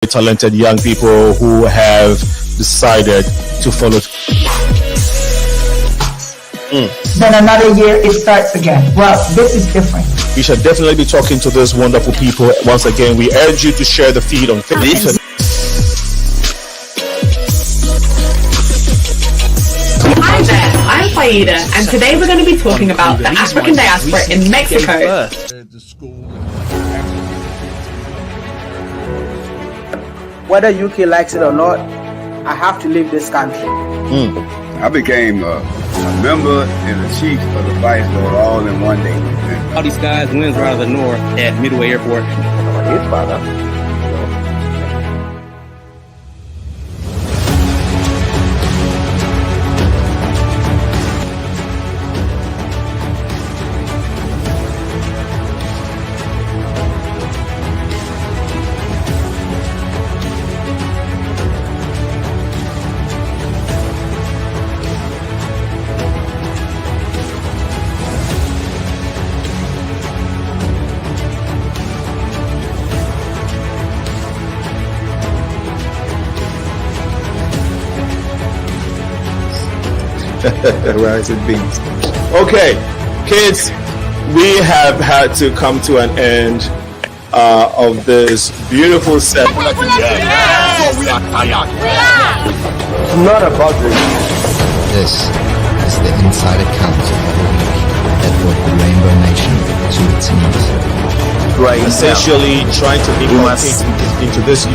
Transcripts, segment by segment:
talented young people who have decided to follow. Then another year it starts again. Well, this is different. We shall definitely be talking to those wonderful people. Once again, we urge you to share the feed on Facebook. Hi there, I'm Faida, and today we're going to be talking about the African diaspora in Mexico. Whether UK likes it or not, I have to leave this country. I became a member and a chief of the Vice Lord all in one day. All these guys wins right out of the north at Midway Airport. His father. Rice and beans. Okay, kids, we have had to come to an end of this beautiful set. It's not about the This is the inside account of the week that brought the Rainbow Nation to its knees. Right, essentially trying to inculcate into this.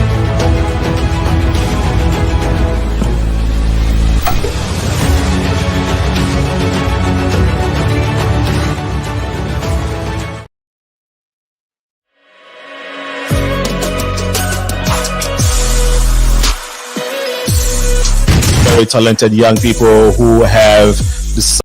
Very talented young people who have decided.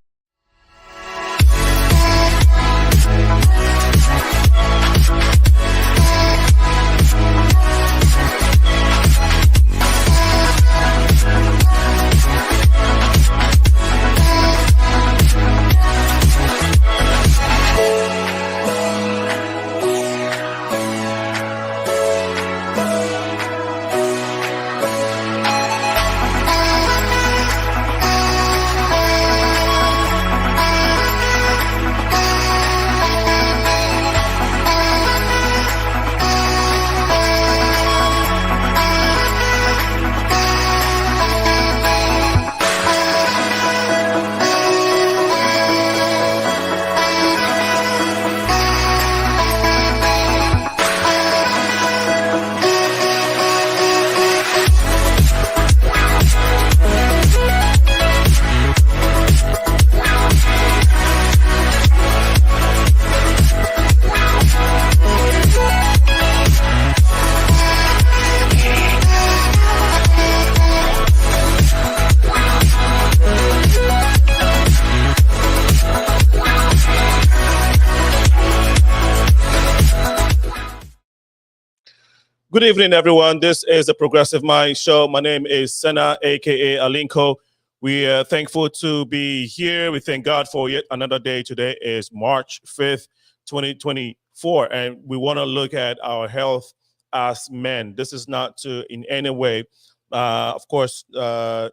Good evening, everyone. This is the Progressive Mind Show. My name is Senna, aka Alinko. We are thankful to be here. We thank God for yet another day. Today is March 5th, 2024, and we want to look at our health as men. This is not to in any way, of course, not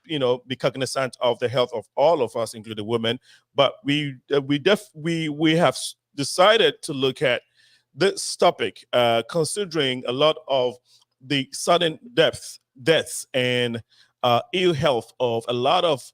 be cognizant of the health of all of us, including women, but we have decided to look at this topic, considering a lot of the sudden deaths and ill health of a lot of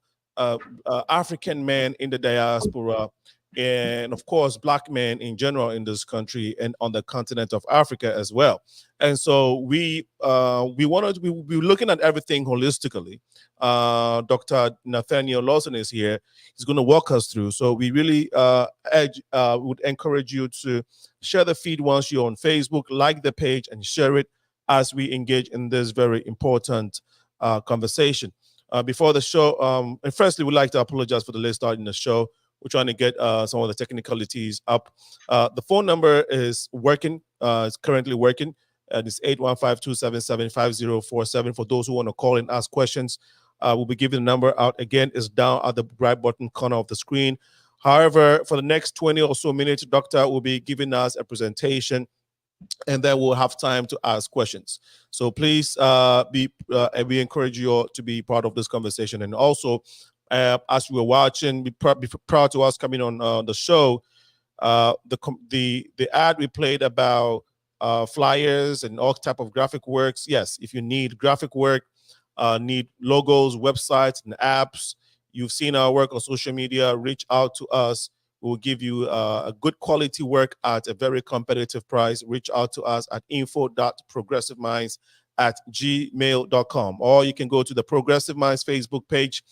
African men in the diaspora, and of course, Black men in general in this country and on the continent of Africa as well. And so we wanted to be looking at everything holistically. Dr. NATHANIEL LAWSON is here. He's going to walk us through. So we really would encourage you to share the feed once you're on Facebook, like the page, and share it as we engage in this very important conversation. Before the show, and firstly, we'd like to apologize for the late start in the show. We're trying to get some of the technicalities up. The phone number is working. It's currently working. It's 815-277-5047 for those who want to call and ask questions. We'll be giving the number out again. It's down at the right bottom corner of the screen. However, for the next 20 or so minutes, Doctor will be giving us a presentation and then we'll have time to ask questions. So please we encourage you all to be part of this conversation. And also, as we were watching, prior to us coming on the show, the ad we played about flyers and all type of graphic works. Yes, if you need graphic work, need logos, websites, and apps, you've seen our work on social media, reach out to us. We'll give you a good quality work at a very competitive price. Reach out to us at info.progressiveminds@gmail.com, or you can go to the Progressive Minds Facebook page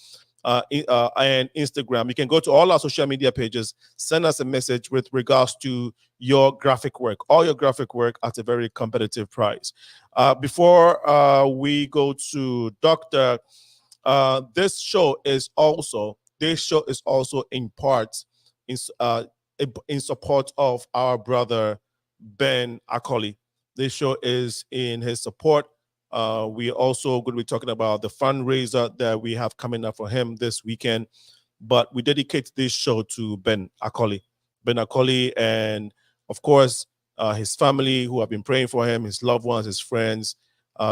and Instagram. You can go to all our social media pages, send us a message with regards to your graphic work, all your graphic work at a very competitive price. Before we go to Dr. This show is also in part in support of our brother Ben Akoli. This show is in his support. We are also going to be talking about the fundraiser that we have coming up for him this weekend. But we dedicate this show to Ben Akoli. Ben Akoli, and of course, his family who have been praying for him, his loved ones, his friends.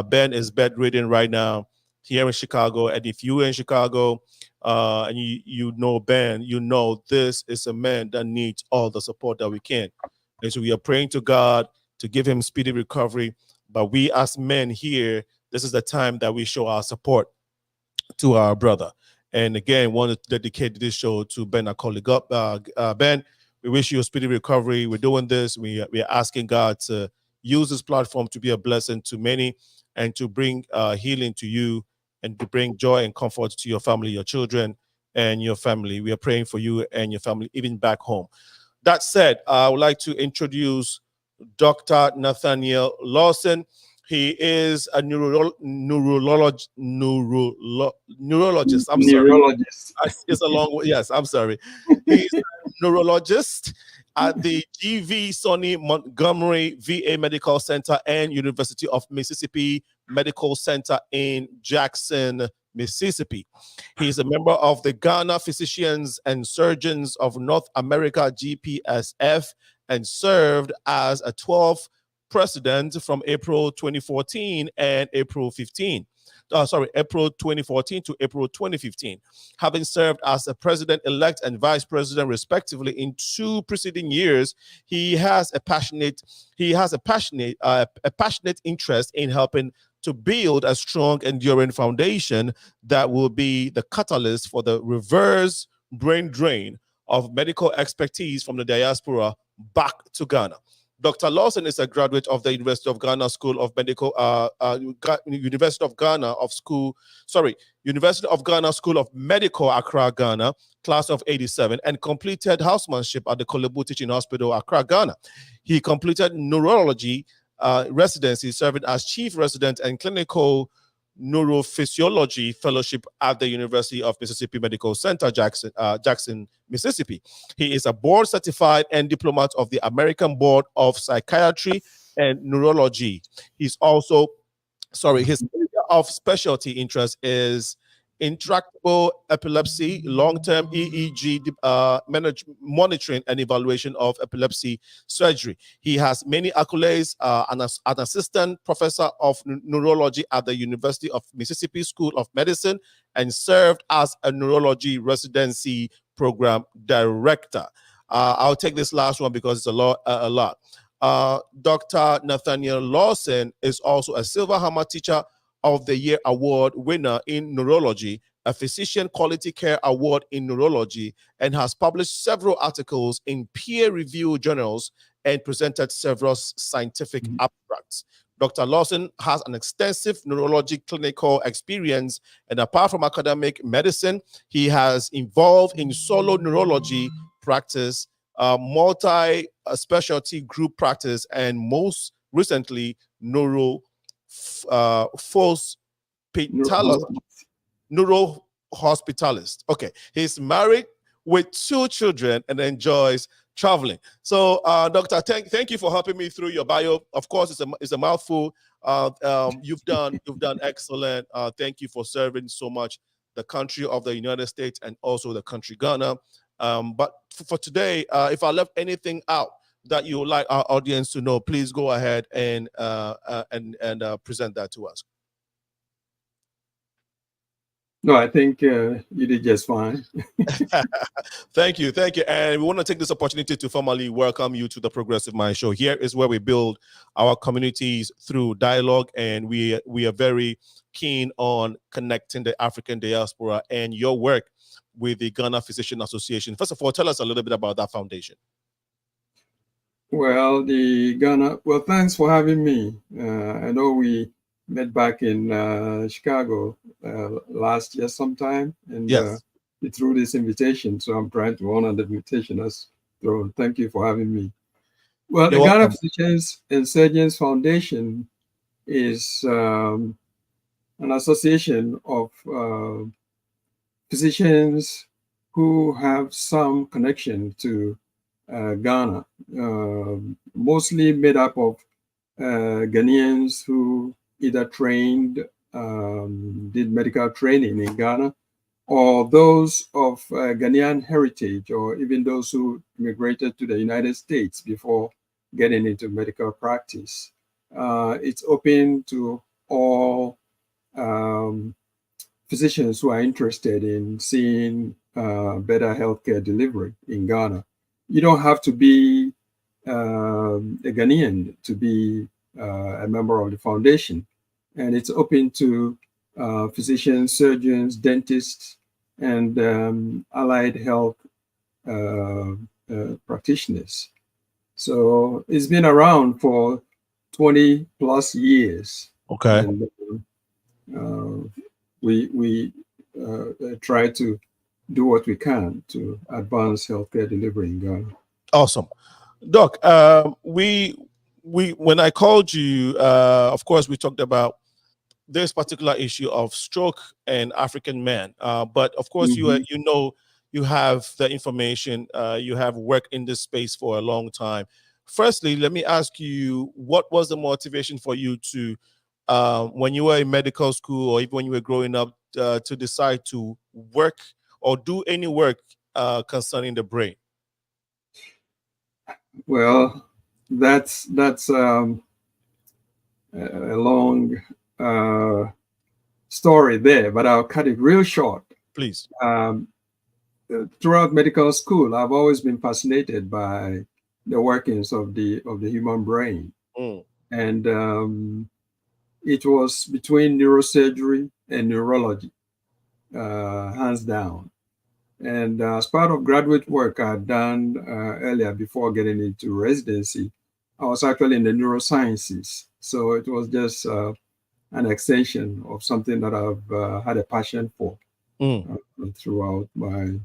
Ben is bedridden right now here in Chicago. And if you're in Chicago and you know Ben, you know this is a man that needs all the support that we can. And so we are praying to God to give him speedy recovery. But we as men here, this is the time that we show our support to our brother. And again, want to dedicate this show to Ben Akoli. Ben, we wish you a speedy recovery. We're doing this. We are asking God to use this platform to be a blessing to many and to bring healing to you and to bring joy and comfort to your family, your children, and your family. We are praying for you and your family, even back home. That said, I would like to introduce Dr. Nathaniel Lawson. He is a neurologist. I'm sorry. It's a long way. Yes, I'm sorry. He's a neurologist at the G.V. Sonny Montgomery VA Medical Center and University of Mississippi Medical Center in Jackson, Mississippi. He is a member of the Ghana Physicians and Surgeons of North America, GPSF, and served as a 12th president from April 2014 and April 2014 to April 2015, having served as a president-elect and vice president respectively in 2 preceding years. He has a passionate interest in helping to build a strong, enduring foundation that will be the catalyst for the reverse brain drain of medical expertise from the diaspora back to Ghana. Dr. Lawson is a graduate of the University of Ghana School of Medical, University of Ghana School of Medical, Accra, Ghana, class of '87, and completed housemanship at the Kolebu Teaching Hospital, Accra, Ghana. He completed neurology residency, serving as chief resident and clinical neurophysiology fellowship at the University of Mississippi Medical Center, Jackson, Mississippi. He is a board certified and diplomat of the American Board of Psychiatry and Neurology. He's also, his area of specialty interest is intractable epilepsy, long-term EEG monitoring and evaluation of epilepsy surgery. He has many accolades, an assistant professor of neurology at the University of Mississippi School of Medicine, and served as a neurology residency program director. I'll take this last one because it's a lot. Dr. Nathaniel Lawson is also a Silver Hammer Teacher of the Year Award winner in neurology, a Physician Quality Care Award in neurology, and has published several articles in peer-reviewed journals and presented several scientific abstracts. Dr. Lawson has an extensive neurology clinical experience, and apart from academic medicine, he has involved in solo neurology practice, multi-specialty group practice, and most recently, neurohospitalist. Okay, he's married with 2 children and enjoys traveling. So, Doctor, thank you for helping me through your bio. Of course, it's a mouthful. You've done excellent. Thank you for serving so much the country of the United States and also the country Ghana. But for today, if I left anything out, that you would like our audience to know, please go ahead and present that to us. No, I think you did just fine. Thank you. And we want to take this opportunity to formally welcome you to the Progressive Mind Show. Here is where we build our communities through dialogue, and we are very keen on connecting the African diaspora and your work with the Ghana Physician Association. First of all, tell us a little bit about that foundation. Well, thanks for having me. I know we met back in Chicago last year sometime, and yes, you threw this invitation, so I'm trying to honor the invitation as thrown. Thank you for having me. Well, the Ghana Physicians and Surgeons Foundation is an association of physicians who have some connection to Ghana, mostly made up of Ghanaians who either trained, did medical training in Ghana, or those of Ghanaian heritage, or even those who immigrated to the United States before getting into medical practice. It's open to all physicians who are interested in seeing better healthcare delivery in Ghana. You don't have to be a Ghanaian to be a member of the foundation. And it's open to physicians, surgeons, dentists, and allied health practitioners. So it's been around for 20 plus years. Okay. And we try to do what we can to advance healthcare delivery in Ghana. Awesome. Doc, when I called you, of course, we talked about this particular issue of stroke and African men. But of course, you have the information, you have worked in this space for a long time. Firstly, let me ask you, what was the motivation for you to, when you were in medical school or even when you were growing up, to decide to work or do any work concerning the brain? Well, that's a long story there, but I'll cut it real short. Please. Throughout medical school, I've always been fascinated by the workings of the human brain, and it was between neurosurgery and neurology, hands down. And as part of graduate work I'd done earlier before getting into residency, I was actually in the neurosciences. So it was just an extension of something that I've had a passion for throughout my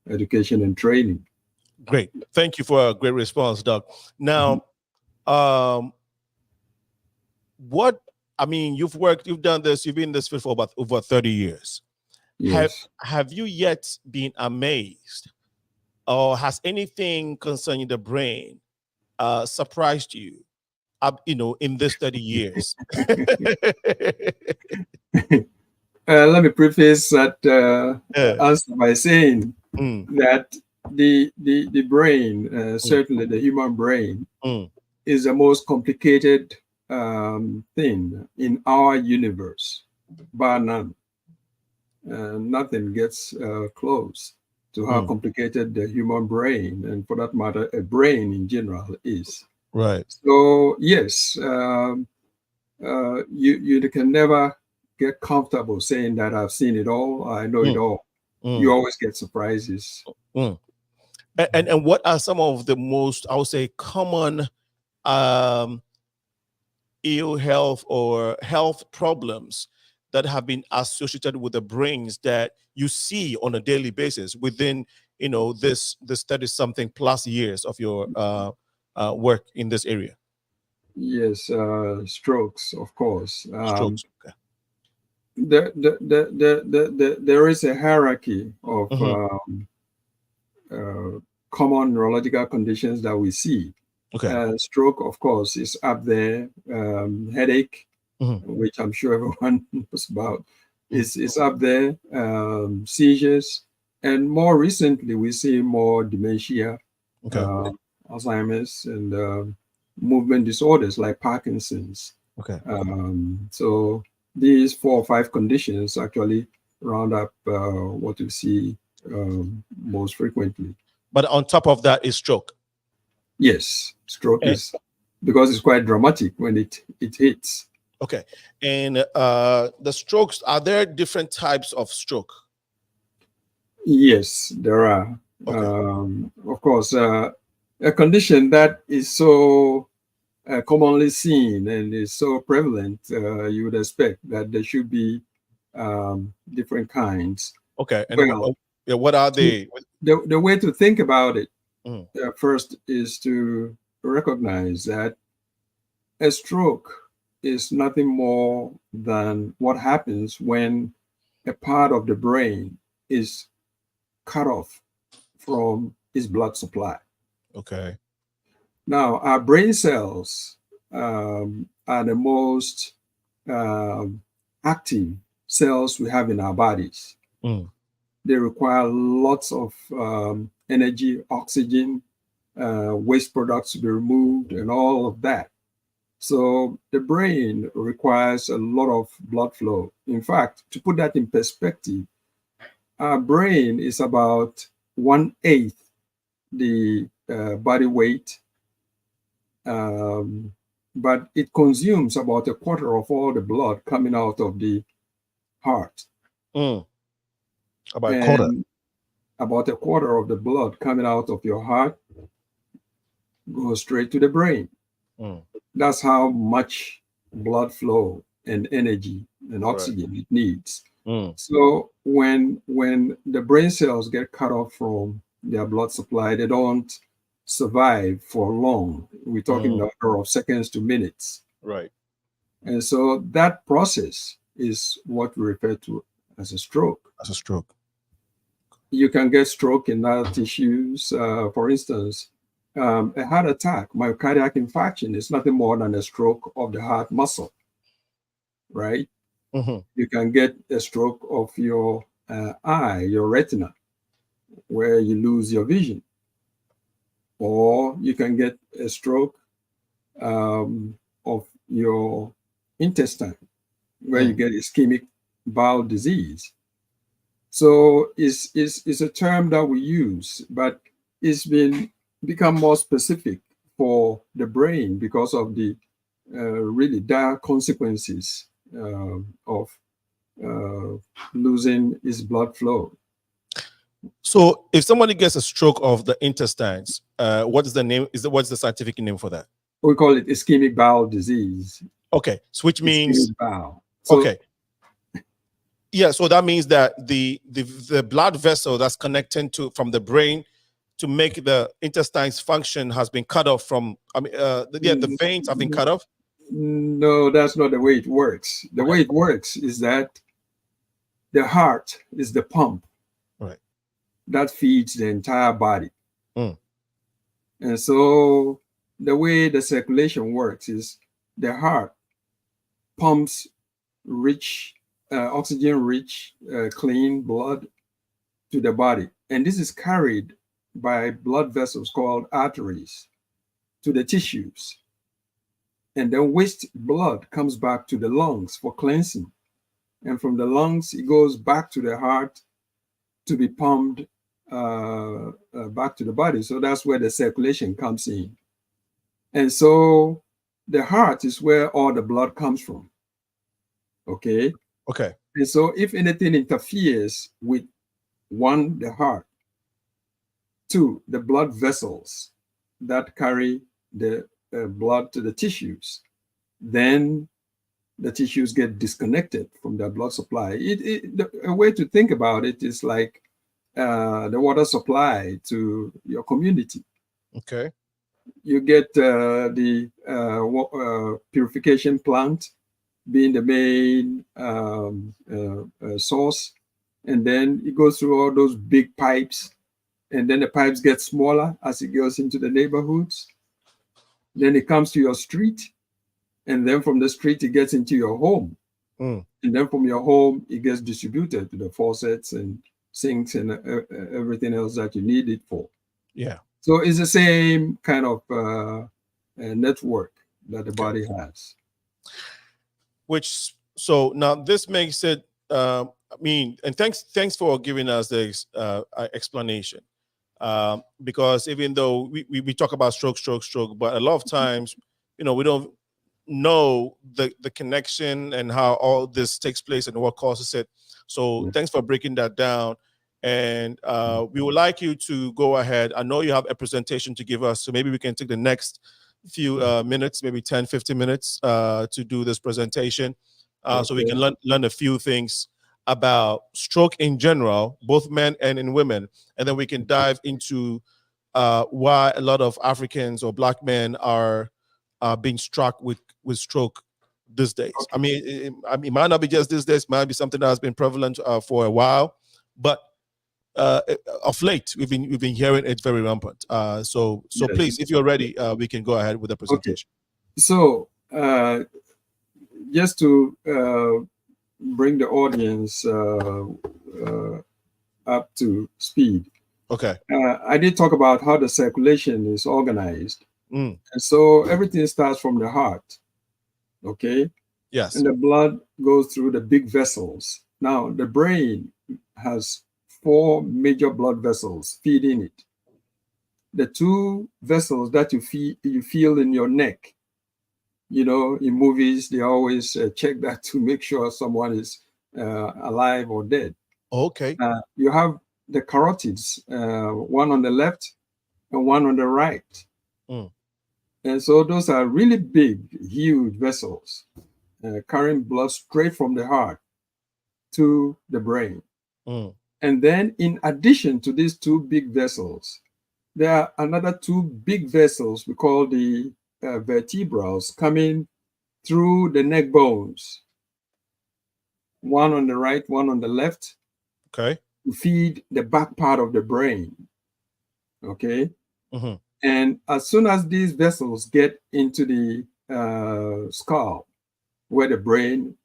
education and training. Great. Thank you for a great response, Doc. Now, you've done this, you've been in this field for about over 30 years. Yes. Have you yet been amazed, or has anything concerning the brain surprised you, in this 30 years? Let me preface that answer by saying that the brain, certainly the human brain, is the most complicated thing in our universe, bar none. Nothing gets close to how complicated the human brain, and for that matter, a brain in general, is. Right. So yes, you can never get comfortable saying that I've seen it all, I know it all. You always get surprises. And what are some of the most, I would say, common ill health or health problems that have been associated with the brains that you see on a daily basis within, this 30-something plus years of your work in this area? Yes, strokes, of course. Strokes. Okay. There is a hierarchy of common neurological conditions that we see. Okay. Stroke, of course, is up there. Headache, which I'm sure everyone knows about, is up there. Seizures, and more recently we see more dementia, Alzheimer's, and movement disorders like Parkinson's. Okay. So these 4 or 5 conditions actually round up what we see most frequently. But on top of that is stroke. Yes, stroke is, because it's quite dramatic when it hits. Okay. And the strokes, are there different types of stroke? Yes, there are. Okay. Of course, a condition that is so commonly seen and is so prevalent, you would expect that there should be different kinds. Okay. And what are they? The way to think about it first is to recognize that a stroke is nothing more than what happens when a part of the brain is cut off from its blood supply. Okay. Now, our brain cells are the most active cells we have in our bodies. They require lots of energy, oxygen, waste products to be removed, and all of that. So the brain requires a lot of blood flow. In fact, to put that in perspective, our brain is about 1/8 the body weight, but it consumes about 1/4 of all the blood coming out of the heart. About a quarter. About 1/4 of the blood coming out of your heart goes straight to the brain. That's how much blood flow and energy and oxygen it needs. So when the brain cells get cut off from their blood supply, they don't survive for long. We're talking in the order of seconds to minutes. Right. And so that process is what we refer to as a stroke. As a stroke. You can get stroke in other tissues. For instance, a heart attack, myocardial infarction, is nothing more than a stroke of the heart muscle, right? You can get a stroke of your eye, your retina, where you lose your vision. Or you can get a stroke of your intestine, where you get ischemic bowel disease. So it's a term that we use, but it's become more specific for the brain because of the really dire consequences of losing its blood flow. So if somebody gets a stroke of the intestines, what is the name? What's the scientific name for that? We call it ischemic bowel disease. Okay, so which means bowel. So, okay. Yeah, so that means that the blood vessel that's connecting from the brain to make the intestines function has been cut off from. I mean, the veins have been cut off. No, that's not the way it works. The way it works is that the heart is the pump, right, that feeds the entire body. And so the way the circulation works is the heart pumps rich, oxygen-rich, clean blood to the body. And this is carried by blood vessels called arteries to the tissues. And then waste blood comes back to the lungs for cleansing. And from the lungs, it goes back to the heart to be pumped back to the body. So that's where the circulation comes in. And so the heart is where all the blood comes from. Okay. Okay. And so if anything interferes with, one, the heart, two, the blood vessels that carry the blood to the tissues, then the tissues get disconnected from their blood supply. A way to think about it is like the water supply to your community. Okay. You get the purification plant being the main source, and then it goes through all those big pipes, and then the pipes get smaller as it goes into the neighborhoods. Then it comes to your street, and then from the street it gets into your home, and then from your home it gets distributed to the faucets and sinks and everything else that you need it for. Yeah. So it's the same kind of network that the body has. So now this makes it, I mean, and thanks for giving us the explanation. Because even though we talk about stroke, but a lot of times, we don't know the connection and how all this takes place and what causes it. So thanks for breaking that down. And we would like you to go ahead. I know you have a presentation to give us, so maybe we can take the next few minutes, maybe 10, 15 minutes to do this presentation. So we can learn a few things about stroke in general, both men and in women. And then we can dive into why a lot of Africans or Black men are being struck with stroke these days. I mean, it might not be just these days, might be something that has been prevalent for a while, but of late we've been hearing it very rampant. So please, if you're ready, we can go ahead with the presentation. Okay. So just to bring the audience up to speed. Okay. I did talk about how the circulation is organized. And so everything starts from the heart. Okay. Yes. And the blood goes through the big vessels. Now, the brain has 4 major blood vessels feeding it. The 2 vessels that you feel in your neck, in movies, they always check that to make sure someone is alive or dead. Okay. You have the carotids, one on the left and one on the right. And so those are really big, huge vessels carrying blood straight from the heart to the brain. And then in addition to these 2 big vessels, there are another 2 big vessels we call the vertebrals coming through the neck bones. One on the right, one on the left. Okay. To feed the back part of the brain. Okay. And as soon as these vessels get into the skull, where the brain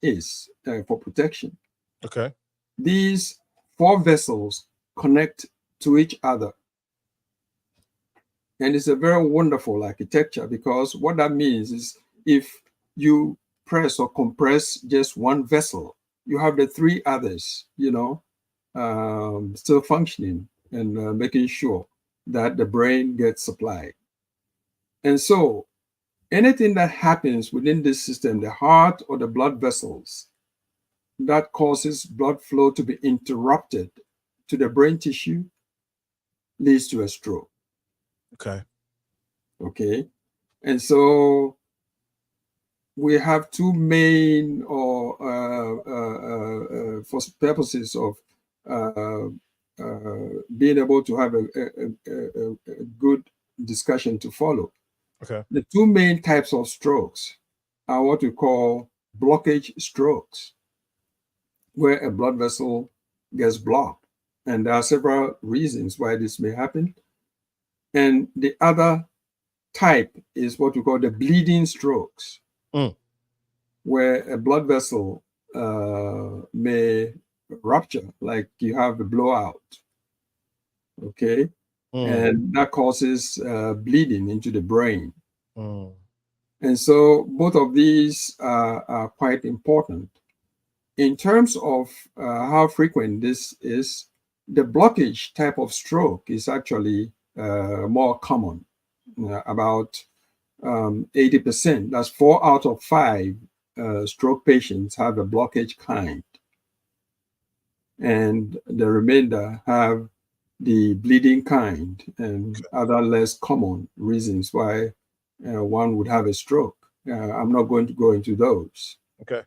is for protection, okay, these 4 vessels connect to each other. And it's a very wonderful architecture, because what that means is if you press or compress just one vessel, you have the 3 others, still functioning and making sure that the brain gets supplied. And so anything that happens within this system, the heart or the blood vessels, that causes blood flow to be interrupted to the brain tissue, leads to a stroke. Okay. And so we have 2 main, or for purposes of being able to have a good discussion to follow. Okay. The 2 main types of strokes are what we call blockage strokes, where a blood vessel gets blocked. And there are several reasons why this may happen. And the other type is what we call the bleeding strokes, where a blood vessel may rupture, like you have a blowout. Okay. And that causes bleeding into the brain. And so both of these are quite important. In terms of how frequent this is, the blockage type of stroke is actually more common, about 80%. That's 4 out of 5 stroke patients have a blockage kind. And the remainder have the bleeding kind and other less common reasons why one would have a stroke. I'm not going to go into those. Okay.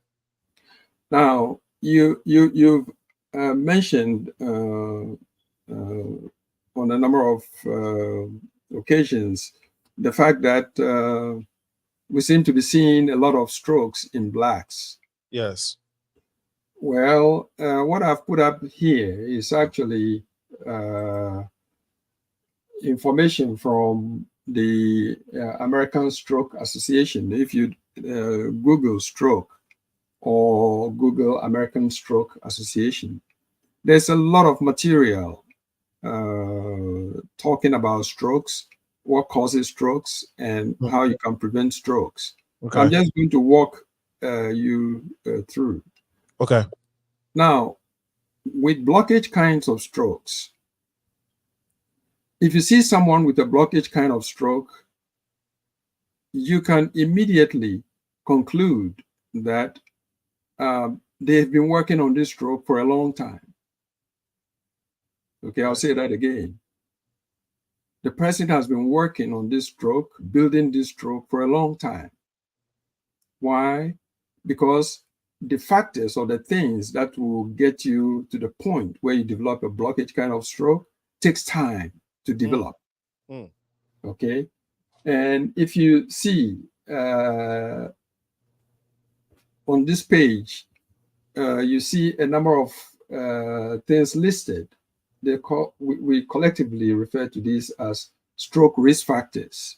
Now, you've mentioned on a number of occasions the fact that we seem to be seeing a lot of strokes in Blacks. Yes. Well, what I've put up here is actually information from the American Stroke Association. If you Google stroke or Google American Stroke Association, there's a lot of material talking about strokes, what causes strokes, and how you can prevent strokes. Okay. I'm just going to walk you through. Okay. Now, with blockage kinds of strokes, if you see someone with a blockage kind of stroke, you can immediately conclude that they've been working on this stroke for a long time. Okay, I'll say that again. The person has been working on this stroke, building this stroke for a long time. Why? Because the factors or the things that will get you to the point where you develop a blockage kind of stroke takes time to develop. Okay. And if you see on this page, you see a number of things listed. We collectively refer to these as stroke risk factors.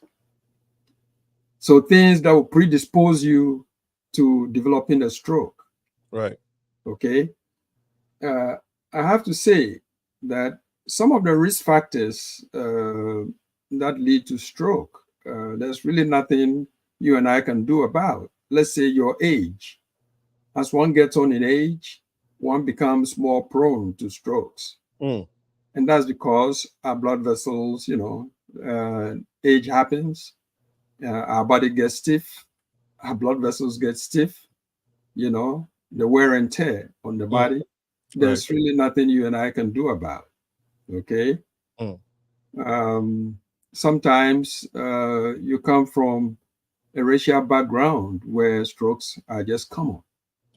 So things that will predispose you to developing a stroke. Right. Okay. I have to say that some of the risk factors that lead to stroke, there's really nothing you and I can do about. Let's say your age. As one gets on in age, one becomes more prone to strokes. And that's because our blood vessels, age happens, our body gets stiff, our blood vessels get stiff, the wear and tear on the body. There's really nothing you and I can do about. Okay. Sometimes you come from a racial background where strokes are just common.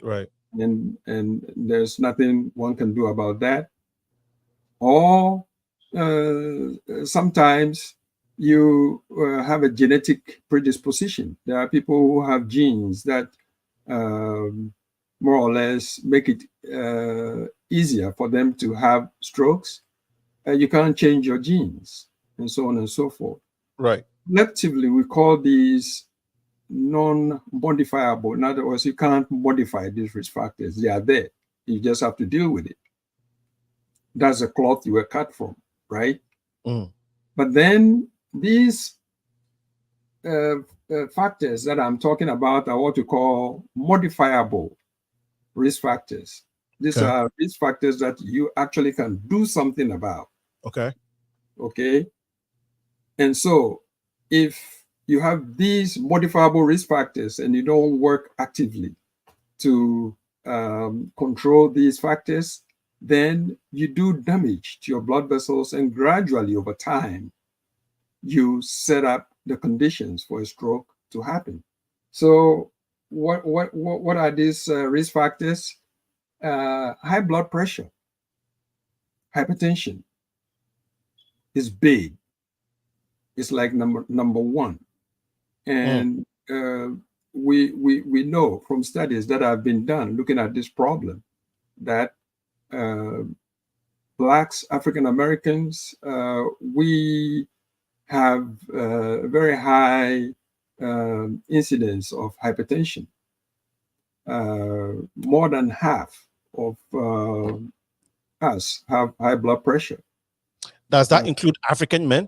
Right. And there's nothing one can do about that. Or sometimes you have a genetic predisposition. There are people who have genes that more or less make it easier for them to have strokes. You can't change your genes, and so on and so forth. Right. Collectively, we call these non-modifiable. In other words, you can't modify these risk factors. They are there. You just have to deal with it. That's the cloth you were cut from, right? But then these factors that I'm talking about are what you call modifiable risk factors. These are risk factors that you actually can do something about. Okay. And so if you have these modifiable risk factors and you don't work actively to control these factors, then you do damage to your blood vessels, and gradually over time, you set up the conditions for a stroke to happen. So what are these risk factors? High blood pressure, hypertension is big. It's like number one. And we know from studies that have been done looking at this problem that Blacks, African Americans, we have a very high incidence of hypertension. More than half of us have high blood pressure. Does that include African men?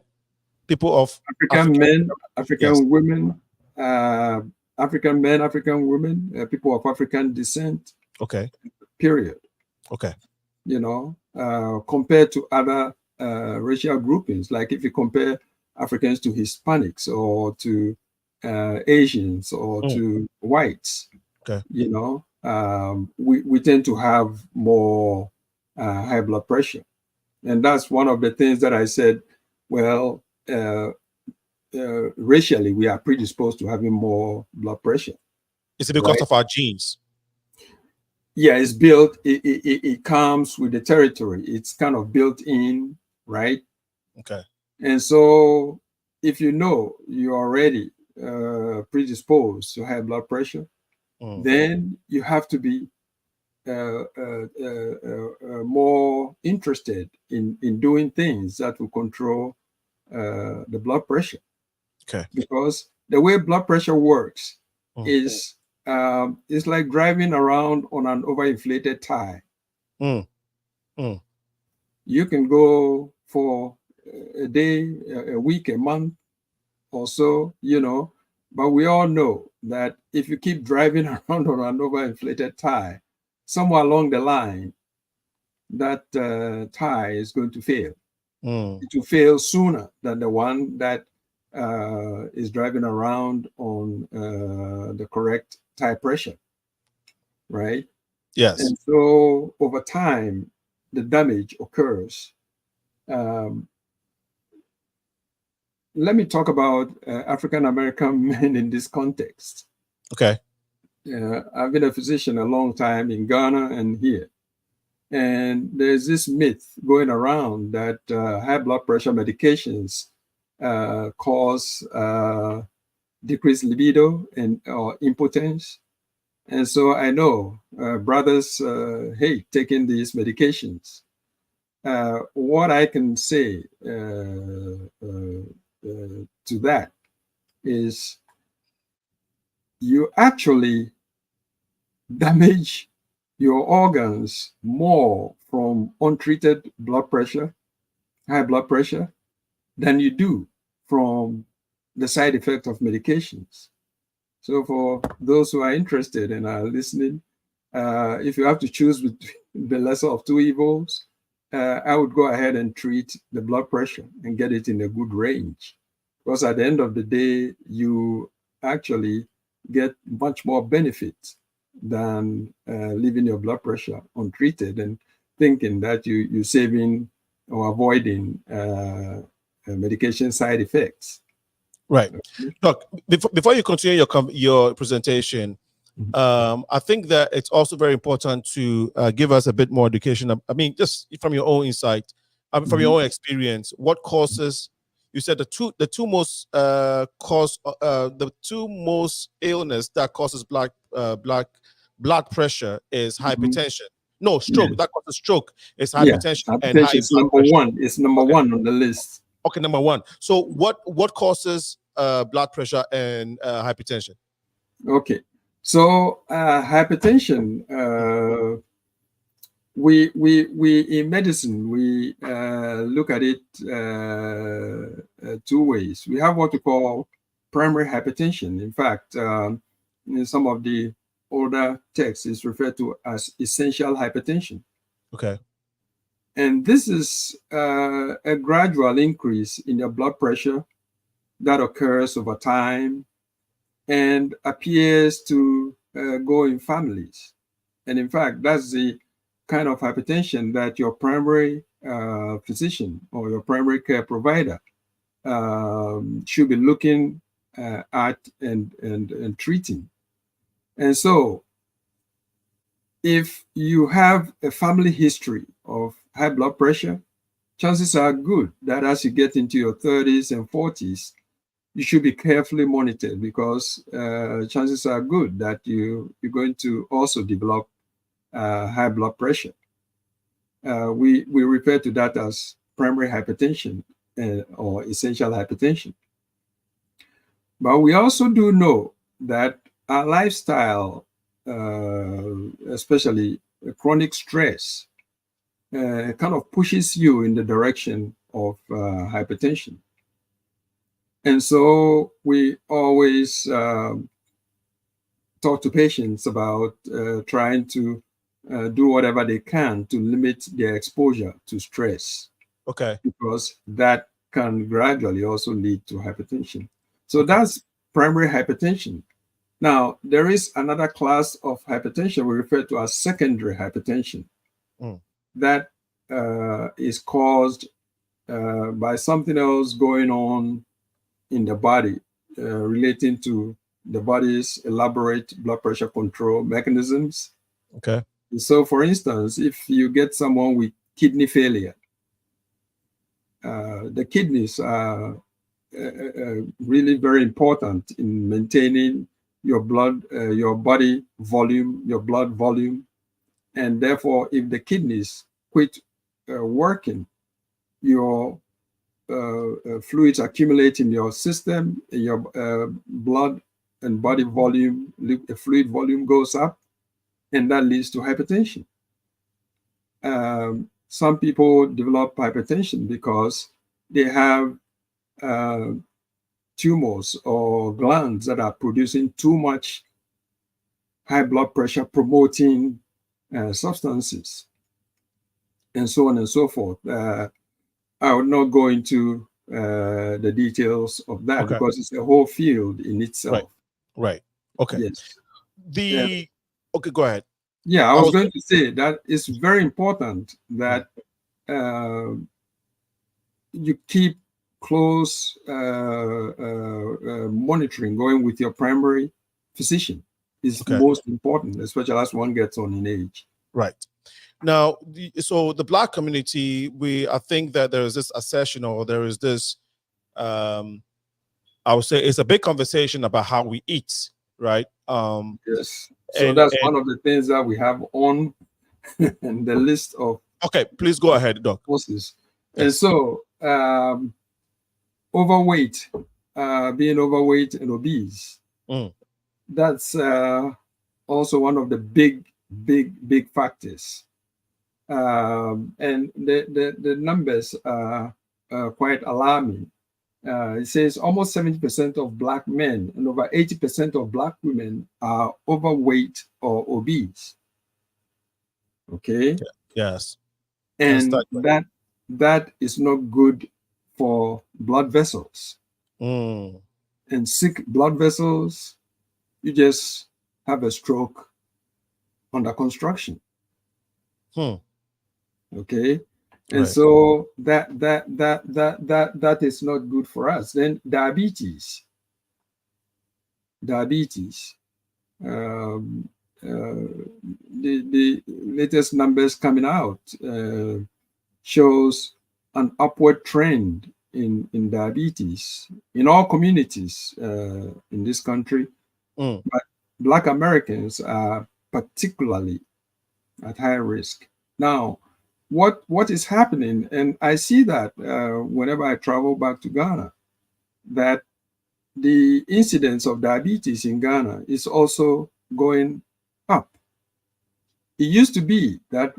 People of African men, African women, African men, African women, people of African descent. Okay. Period. Okay. Compared to other racial groupings, like if you compare Africans to Hispanics or to Asians or to whites, we tend to have more high blood pressure. And that's one of the things that I said, well, racially, we are predisposed to having more blood pressure. Is it because of our genes? Yeah, it's built, it comes with the territory. It's kind of built in, right? Okay. And so if you know you're already predisposed to high blood pressure, then you have to be more interested in doing things that will control the blood pressure. Okay. Because the way blood pressure works is it's like driving around on an overinflated tire. You can go for a day, a week, a month or so, but we all know that if you keep driving around on an overinflated tire, somewhere along the line, that tire is going to fail. It will fail sooner than the one that is driving around on the correct tire pressure, right? Yes. And so over time, the damage occurs. Let me talk about African American men in this context. Okay. I've been a physician a long time in Ghana and here. And there's this myth going around that high blood pressure medications cause decreased libido and impotence. And so I know brothers hate taking these medications. What I can say to that is you actually damage your organs more from untreated blood pressure, high blood pressure, than you do from the side effect of medications. So for those who are interested and are listening, if you have to choose between the lesser of two evils, I would go ahead and treat the blood pressure and get it in a good range. Because at the end of the day, you actually get much more benefit than leaving your blood pressure untreated and thinking that you're saving or avoiding medication side effects. Right. Look, before you continue your presentation, I think that it's also very important to give us a bit more education. I mean, just from your own insight, from your own experience, what causes? You said the two most illness that causes blood pressure is hypertension. No, stroke. Yes. That causes stroke is hypertension. Yeah, hypertension is number one. It's number one on the list. Okay, number one. So what causes blood pressure and hypertension? Okay, so hypertension. We in medicine we look at it two ways. We have what we call primary hypertension. In fact, in some of the older texts, it's referred to as essential hypertension. Okay. And this is a gradual increase in your blood pressure that occurs over time and appears to go in families. And in fact, that's the kind of hypertension that your primary physician or your primary care provider should be looking at and treating. And so if you have a family history of high blood pressure, chances are good that as you get into your 30s and 40s, you should be carefully monitored because chances are good that you're going to also develop high blood pressure. We refer to that as primary hypertension or essential hypertension. But we also do know that our lifestyle, especially chronic stress, kind of pushes you in the direction of hypertension. And so we always talk to patients about trying to do whatever they can to limit their exposure to stress. Okay. Because that can gradually also lead to hypertension. So that's primary hypertension. Now, there is another class of hypertension we refer to as secondary hypertension. That is caused by something else going on in the body relating to the body's elaborate blood pressure control mechanisms. Okay. So, for instance, if you get someone with kidney failure, the kidneys are really very important in maintaining your blood, your body volume, your blood volume. And therefore, if the kidneys quit working, your fluids accumulate in your system, your blood and body volume, fluid volume goes up, and that leads to hypertension. some people develop hypertension because they have tumors or glands that are producing too much high blood pressure promoting substances, and so on and so forth. I would not go into the details of that because it's a whole field in itself. Right. Okay. Yes. Okay, go ahead. Yeah, I was going to say that it's very important that you keep close monitoring going with your primary physician. Is most important, especially as one gets on in age. Right. Now, so the Black community, I think that there is this assertion, or there is this, I would say it's a big conversation about how we eat, right? Yes. So that's one of the things that we have on the list of. Okay, please go ahead, Doc. Yes. And so, overweight, being overweight and obese, that's also one of the big factors. And the numbers are quite alarming. It says almost 70% of Black men and over 80% of Black women are overweight or obese. Okay. Yes. And that is not good for blood vessels. And sick blood vessels, you just have a stroke under construction. Okay. And so that is not good for us. Then diabetes. The latest numbers coming out shows an upward trend in diabetes in all communities in this country. But Black Americans are particularly at high risk. Now, what is happening, and I see that whenever I travel back to Ghana, that the incidence of diabetes in Ghana is also going up. It used to be that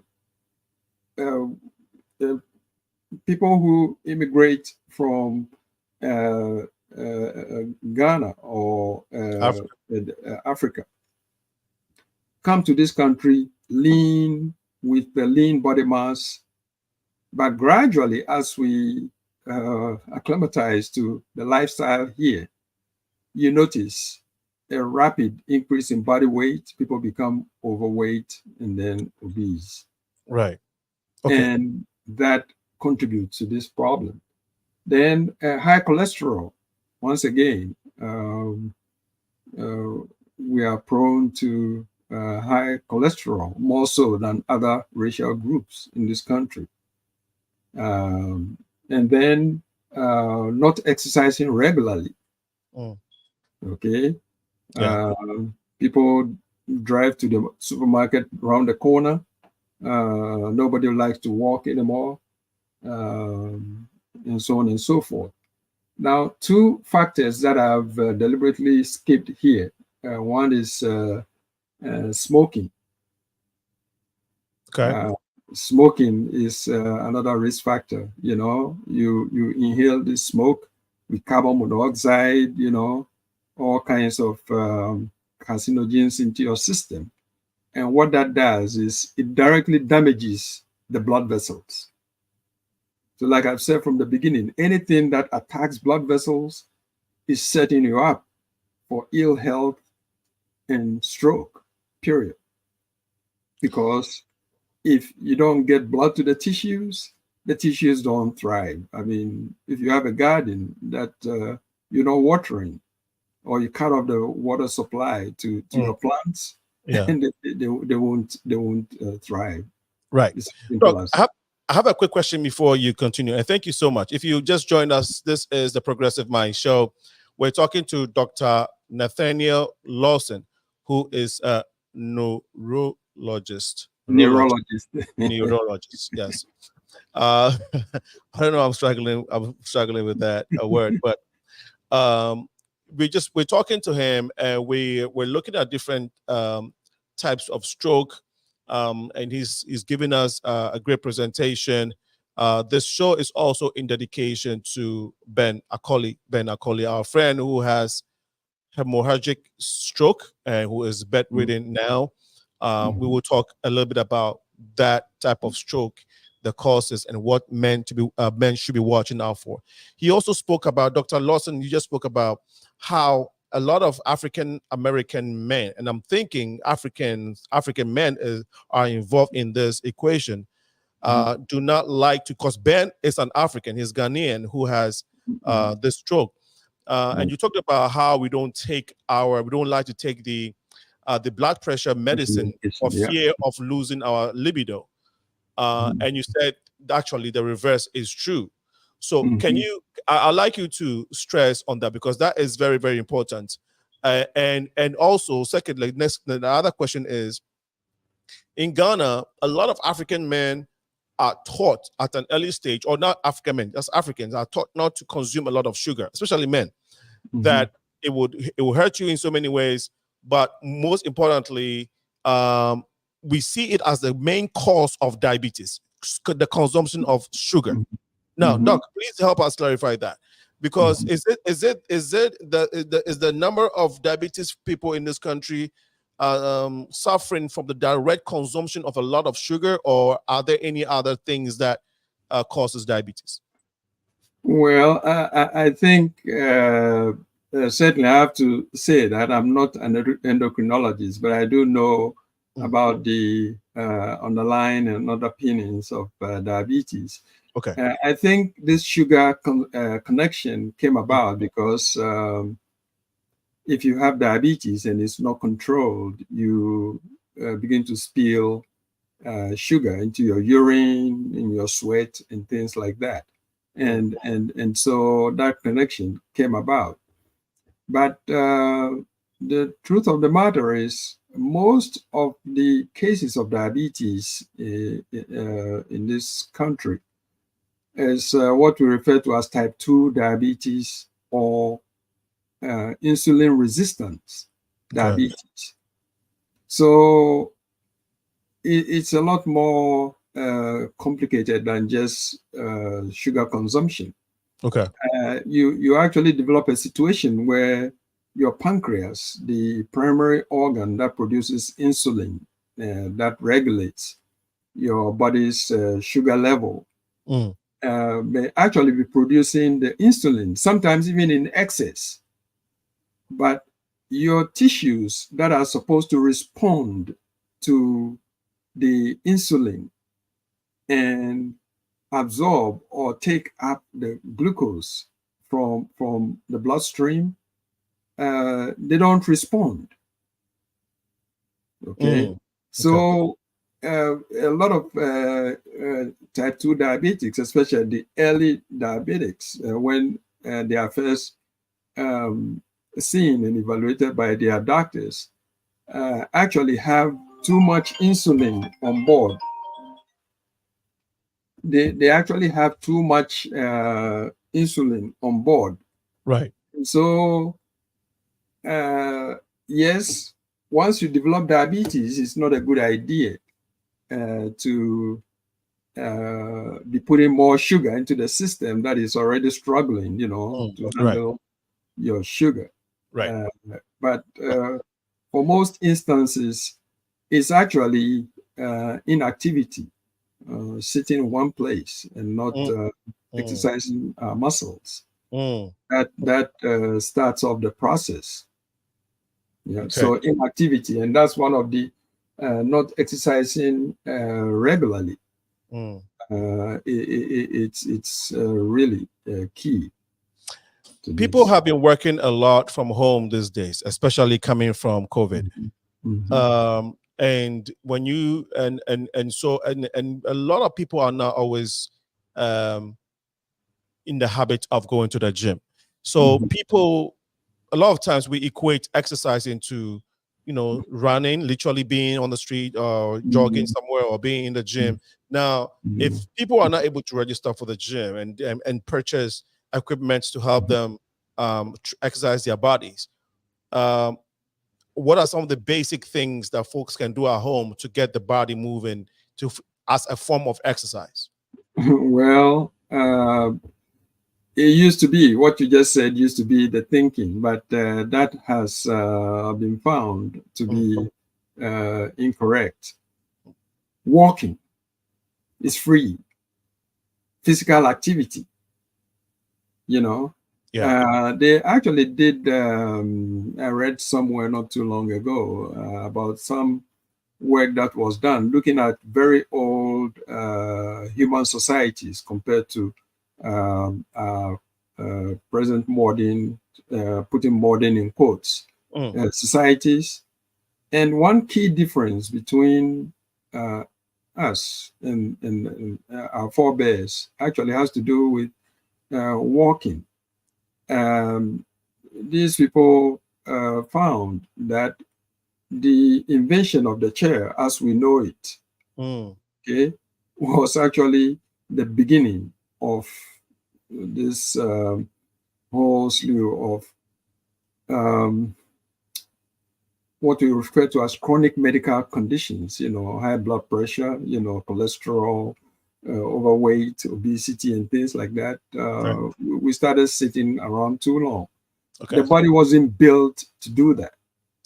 people who immigrate from Ghana or Africa come to this country lean, with the lean body mass, but gradually as we acclimatize to the lifestyle here, you notice a rapid increase in body weight. People become overweight and then obese. Right. And that contributes to this problem. Then high cholesterol. Once again, we are prone to high cholesterol, more so than other racial groups in this country. And then not exercising regularly. Okay. People drive to the supermarket around the corner. Nobody likes to walk anymore, and so on and so forth. Now, two factors that I've deliberately skipped here. One is smoking. Okay. Smoking is another risk factor. You know, you inhale this smoke with carbon monoxide, you know, all kinds of carcinogens into your system. And what that does is it directly damages the blood vessels. So like I've said from the beginning, anything that attacks blood vessels is setting you up for ill health and stroke, period. Because if you don't get blood to the tissues don't thrive. I mean, if you have a garden that you're not watering, or you cut off the water supply to your plants, and they won't thrive. Right. Look, I have a quick question before you continue, and thank you so much. If you just joined us, this is the Progressive Mind Show. We're talking to Dr. Nathaniel Lawson, who is a neurologist. Neurologist, yes. I don't know. I'm struggling with that word, but we're talking to him, and we're looking at different types of stroke and he's given us a great presentation. This show is also in dedication to Ben Akoli, our friend who has hemorrhagic stroke and who is bedridden now. We will talk a little bit about that type of stroke, the causes, and what men should be watching out for. He also spoke about, Dr. Lawson, you just spoke about how a lot of African American men, and I'm thinking African men are involved in this equation, do not like to, because Ben is an African, he's Ghanaian, who has this stroke. And you talked about how we don't like to take the blood pressure medicine for fear of losing our libido. And you said actually the reverse is true. So can you, I'd like you to stress on that, because that is very, very important. And also, secondly, the other question is, in Ghana, a lot of African men are taught at an early stage, or not African men, just Africans are taught not to consume a lot of sugar, especially men, that it will hurt you in so many ways. But most importantly, we see it as the main cause of diabetes, the consumption of sugar. Now, Doc, please help us clarify that, because is the number of diabetes people in this country suffering from the direct consumption of a lot of sugar, or are there any other things that causes diabetes? Well, I think certainly I have to say that I'm not an endocrinologist, but I do know about the underlying and underpinnings of diabetes. Okay. I think this sugar connection came about because if you have diabetes and it's not controlled, you begin to spill sugar into your urine, in your sweat, and things like that. And so that connection came about. But the truth of the matter is, most of the cases of diabetes in this country is what we refer to as type 2 diabetes, or insulin resistance diabetes. So it's a lot more complicated than just sugar consumption. Okay. You actually develop a situation where your pancreas, the primary organ that produces insulin, that regulates your body's sugar level, may actually be producing the insulin, sometimes even in excess. But your tissues that are supposed to respond to the insulin and absorb or take up the glucose from the bloodstream, they don't respond. Okay. So a lot of type 2 diabetics, especially the early diabetics, when they are first seen and evaluated by their doctors, actually have too much insulin on board. They actually have too much insulin on board. Right. So, yes, once you develop diabetes, it's not a good idea to be putting more sugar into the system that is already struggling, to handle your sugar. Right. But for most instances, it's actually inactivity, sitting in one place and not exercising muscles. That starts off the process. Yeah. Okay. So inactivity, and that's one of the not exercising regularly. It's really key. People have been working a lot from home these days, especially coming from COVID. And when you and a lot of people are not always in the habit of going to the gym. So people, a lot of times we equate exercising to, running, literally being on the street or jogging somewhere or being in the gym. Now, if people are not able to register for the gym and purchase equipment to help them exercise their bodies, what are some of the basic things that folks can do at home to get the body moving as a form of exercise? Well, it used to be what you just said used to be the thinking, but that has been found to be incorrect. Walking is free. Physical activity, they actually did. I read somewhere not too long ago about some work that was done looking at very old human societies compared to present modern, putting modern in quotes, societies. And one key difference between us and our forebears actually has to do with walking. These people found that the invention of the chair as we know it, okay, was actually the beginning of this whole slew of what we refer to as chronic medical conditions, high blood pressure, cholesterol, overweight, obesity, and things like that. Right. We started sitting around too long. Okay. The body wasn't built to do that.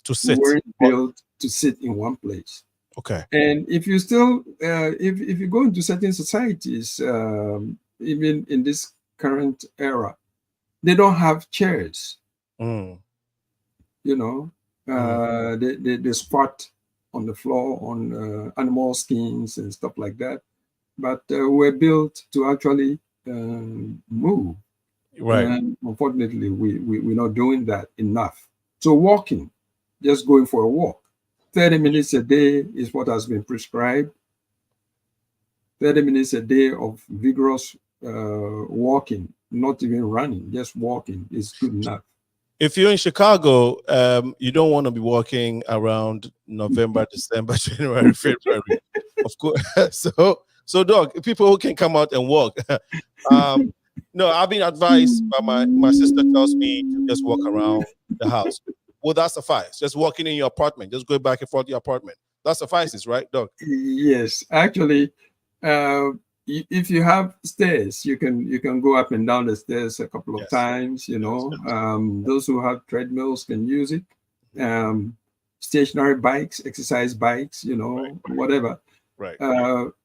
To sit. We weren't built to sit in one place. Okay. And if you still, if you go into certain societies, even in this current era, they don't have chairs. They squat on the floor on animal skins and stuff like that. But we're built to actually move. Right. And unfortunately, we're not doing that enough. So walking, just going for a walk, 30 minutes a day is what has been prescribed. 30 minutes a day of vigorous walking, not even running, just walking is good enough. If you're in Chicago, you don't want to be walking around November, December, January, February, of course. So dog, people who can come out and walk. No, I've been advised by my sister tells me to just walk around the house. Will that suffice? Just walking in your apartment, just go back and forth to your apartment. That suffices, right, dog? Yes, actually, if you have stairs, you can go up and down the stairs a couple of times. Those who have treadmills can use it. Stationary bikes, exercise bikes, right. Whatever. Right.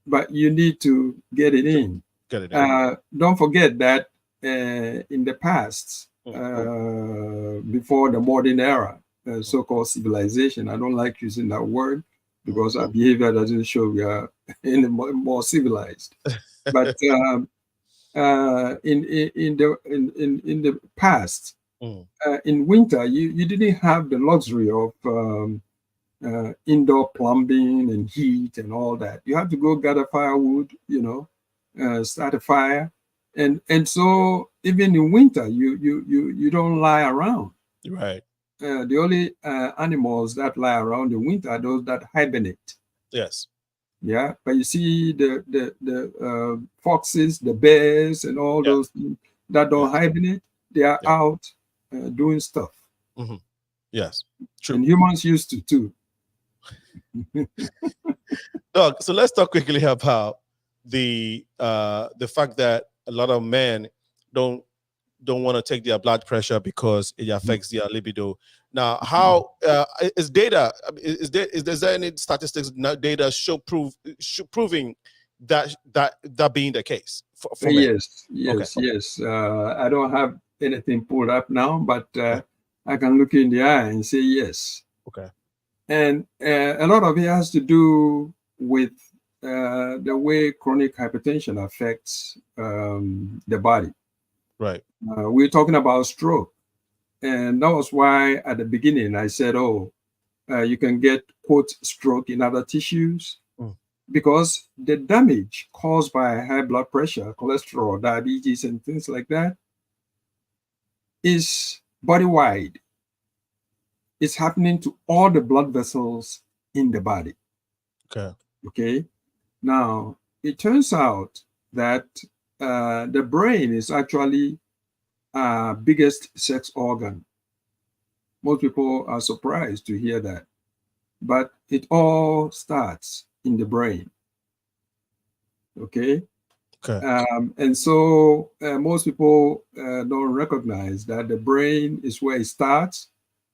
But you need to get it in. Don't forget that in the past, before the modern era, so-called civilization, I don't like using that word because our behavior doesn't show we are any more civilized. But in the past, in winter, you didn't have the luxury of indoor plumbing and heat and all that. You have to go gather firewood, start a fire, and so even in winter you don't lie around. Right. The only animals that lie around in winter are those that hibernate. Yes. Yeah, but you see the foxes, the bears, and all those things that don't hibernate, they are out doing stuff. Yes, true. And humans used to too. Doug, so let's talk quickly about the fact that a lot of men don't want to take their blood pressure because it affects their libido. Now, how is data? Is there any statistics, data proving that being the case? For yes. I don't have anything pulled up now, but I can look you in the eye and say yes. Okay. And a lot of it has to do with the way chronic hypertension affects the body. Right. We're talking about stroke. And that was why at the beginning I said, you can get, quote, stroke in other tissues, because the damage caused by high blood pressure, cholesterol, diabetes, and things like that is body-wide. It's happening to all the blood vessels in the body. Okay. Now, it turns out that the brain is actually our biggest sex organ. Most people are surprised to hear that. But it all starts in the brain. Okay? And so most people don't recognize that the brain is where it starts.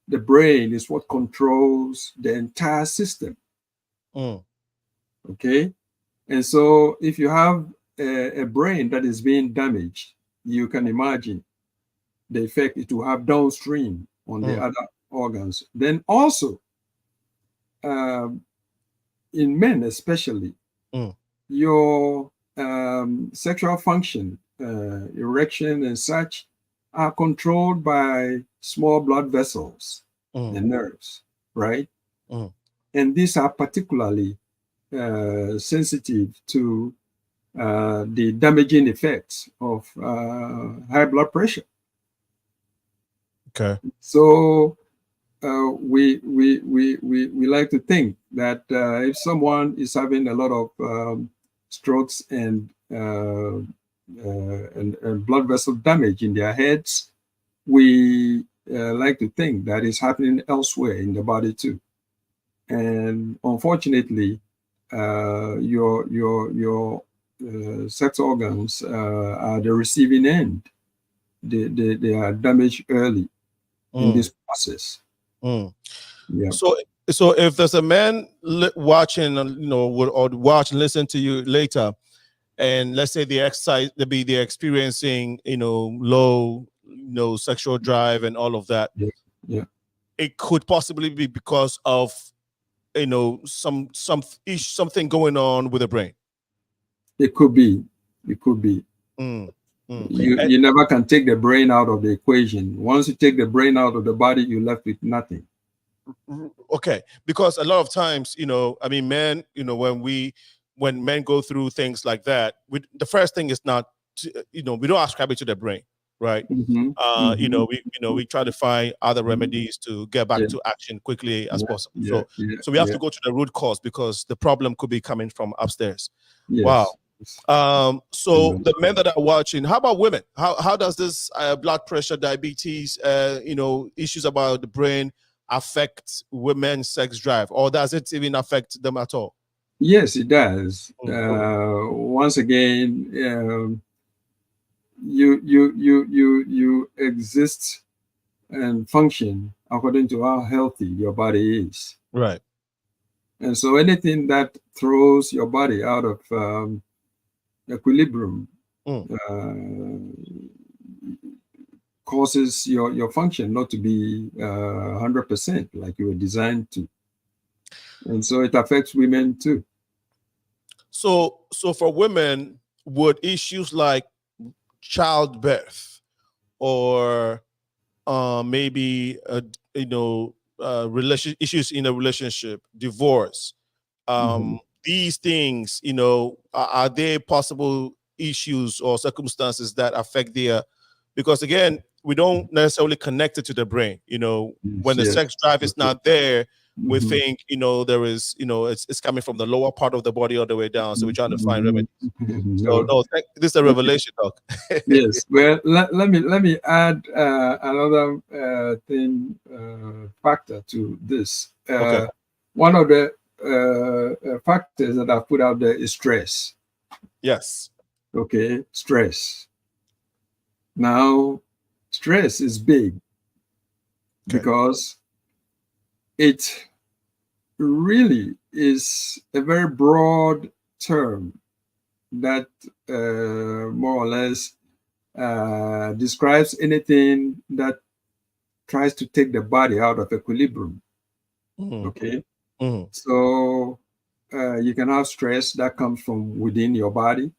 The brain is what controls the entire system. Okay? And so if you have a brain that is being damaged, you can imagine the effect it will have downstream on the other organs. Then also, in men especially, your sexual function, erection and such, are controlled by small blood vessels and nerves, right? And these are particularly sensitive to the damaging effects of high blood pressure. Okay. So we like to think that if someone is having a lot of strokes and blood vessel damage in their heads, we like to think that is happening elsewhere in the body too. And unfortunately, your sex organs are the receiving end. They are damaged early in this process. Yeah. So if there's a man watching, or watch and listen to you later, and let's say they're experiencing, low, sexual drive and all of that. Yeah. It could possibly be because of, something going on with the brain. It could be. You never can take the brain out of the equation. Once you take the brain out of the body, you're left with nothing. Okay, because a lot of times, men, when men go through things like that, the first thing is not to, we don't ascribe it to the brain, right? We try to find other remedies to get back to action quickly as possible. So we have to go to the root cause, because the problem could be coming from upstairs. Wow. So the men that are watching, how about women? How does this blood pressure, diabetes, issues about the brain affect women's sex drive, or does it even affect them at all? Yes, it does. Once again, you exist and function according to how healthy your body is. Right. And so anything that throws your body out of equilibrium causes your function not to be 100% like you were designed to. And so it affects women too. So for women, would issues like childbirth or maybe issues in a relationship, divorce, these things, are there possible issues or circumstances that affect their, because again, we don't necessarily connect it to the brain. When the sex drive is not there, we think, there is, it's coming from the lower part of the body all the way down. So we're trying to find remedies. So no, this is a revelation, Doc. Yes. Well, let me add another factor to this. Okay. One of the factors that I put out there is stress. Yes. Okay, stress. Now, stress is big because it really is a very broad term that more or less describes anything that tries to take the body out of equilibrium. Okay. So you can have stress that comes from within your body,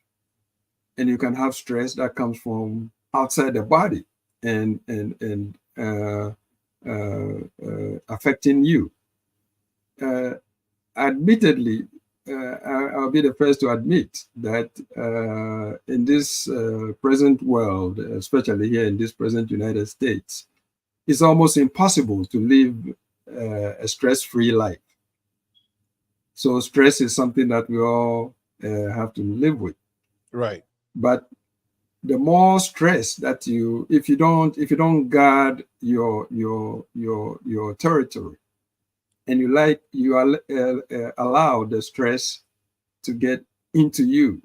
and you can have stress that comes from outside the body and affecting you. Admittedly, I'll be the first to admit that in this present world, especially here in this present United States, it's almost impossible to live a stress-free life. So stress is something that we all have to live with. Right. But the more stress that if you don't guard your territory, and you allow the stress to get into you,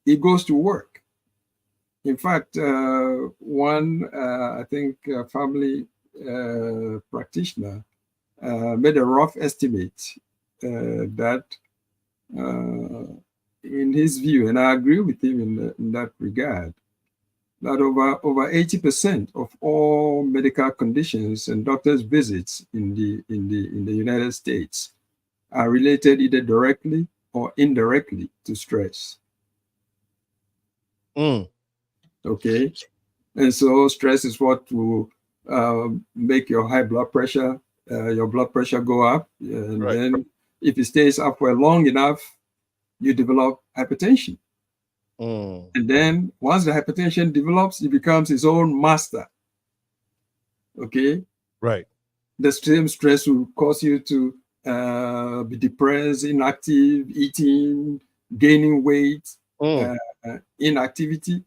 it goes to work. In fact, one I think family practitioner made a rough estimate that in his view, and I agree with him in that regard, that over 80% of all medical conditions and doctors' visits in the United States are related either directly or indirectly to stress. Okay, and so stress is what will make your high blood pressure, go up, and then if it stays up for long enough, you develop hypertension. And then once the hypertension develops, it becomes its own master. Okay? Right. The same stress will cause you to be depressed, inactive, eating, gaining weight, inactivity.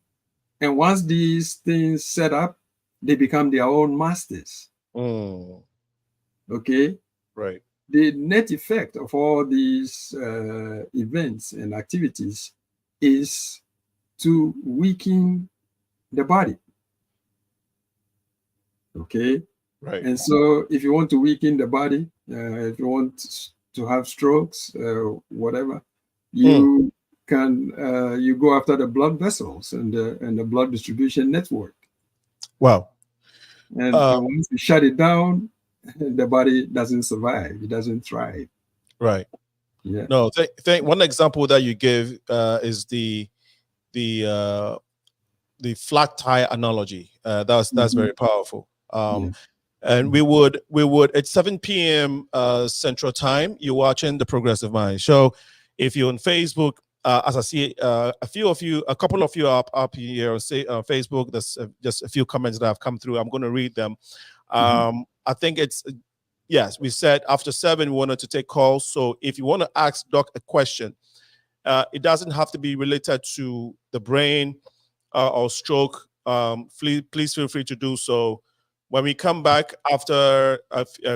And once these things set up, they become their own masters. Okay? Right. The net effect of all these events and activities is to weaken the body. Okay? Right. And so if you want to weaken the body, if you want to have strokes, whatever, you can you go after the blood vessels and the blood distribution network. Wow. And once you shut it down, the body doesn't survive. It doesn't thrive. Right. Yeah. No. One example that you give is the flat tire analogy. That's very powerful. And we would at 7 p.m. Central Time. You're watching the Progressive Mind Show. If you're on Facebook, as I see a couple of you are up here on Facebook. There's just a few comments that have come through. I'm going to read them. I think it's, yes, we said after 7 we wanted to take calls. So if you want to ask Doc a question, it doesn't have to be related to the brain or stroke. Please feel free to do so. When we come back after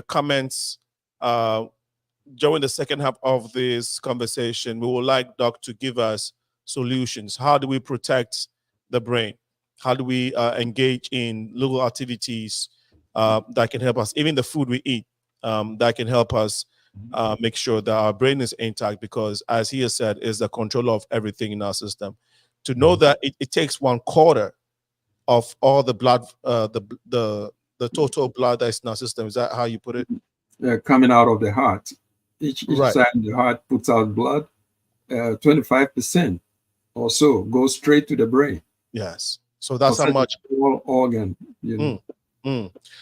comments during the second half of this conversation, we would like Doc to give us solutions. How do we protect the brain? How do we engage in little activities that can help us, even the food we eat, that can help us make sure that our brain is intact, because as he has said, is the controller of everything in our system. To know that it takes 1/4 of all the blood, the total blood that's in our system. Is that how you put it? Coming out of the heart. Each Right. time the heart puts out blood, 25% or so goes straight to the brain. Yes. So that's how much organ.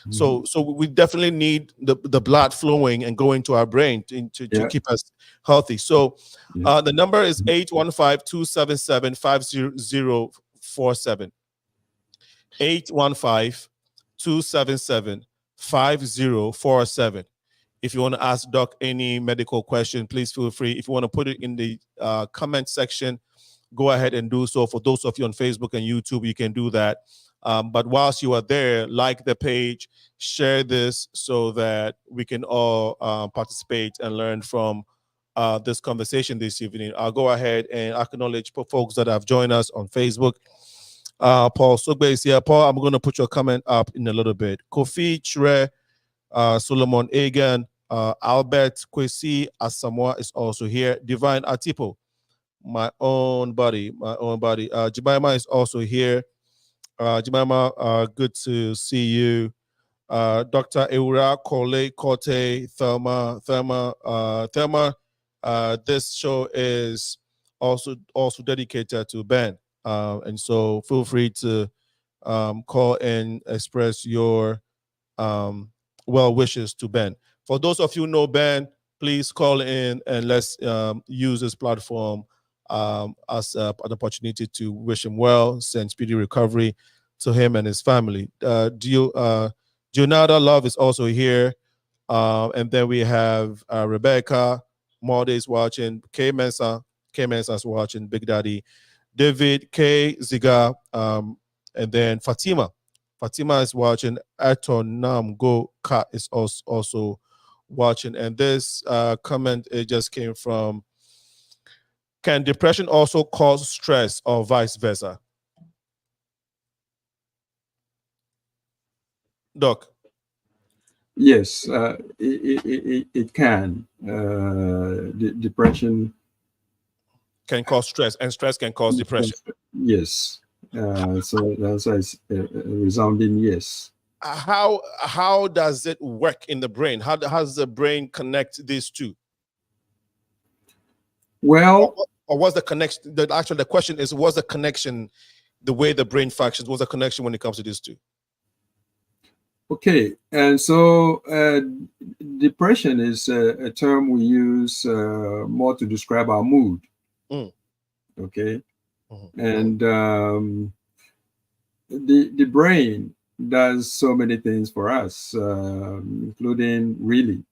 So we definitely need the blood flowing and going to our brain to keep us healthy. So the number is 815-277-5047. 815-277-5047. If you want to ask Doc any medical question, please feel free. If you want to put it in the comment section, go ahead and do so. For those of you on Facebook and YouTube, you can do that. But whilst you are there, like the page, share this so that we can all participate and learn from this conversation this evening. I'll go ahead and acknowledge folks that have joined us on Facebook. Paul Sogbe is here. Paul, I'm going to put your comment up in a little bit. Kofi Chre, Solomon Egan, Albert Kwesi Asamoah is also here. Divine Atipo, my own buddy. Jibaima is also here. Jibaima, good to see you. Dr. Eura, Kole, Kote, Thelma. This show is also dedicated to Ben. And so feel free to call and express your well wishes to Ben. For those of you who know Ben, please call in and let's use this platform as an opportunity to wish him well, send speedy recovery to him and his family. Jonada Love is also here. And then we have Rebecca Mordes watching, K Mensa is watching, Big Daddy David K. Ziga, and then Fatima. Fatima is watching. Atonam Go Ka is also watching. And this comment, it just came from, can depression also cause stress or vice versa? Doc. Yes, it can. Depression can cause stress, and stress can cause depression. Yes. So that's a resounding yes. How does it work in the brain? How does the brain connect these two? Well, or what's the connection? The question is, what's the connection? The way the brain functions, what's the connection when it comes to these two? Okay, and so depression is a term we use more to describe our mood. Okay, and the brain does so many things for us, including really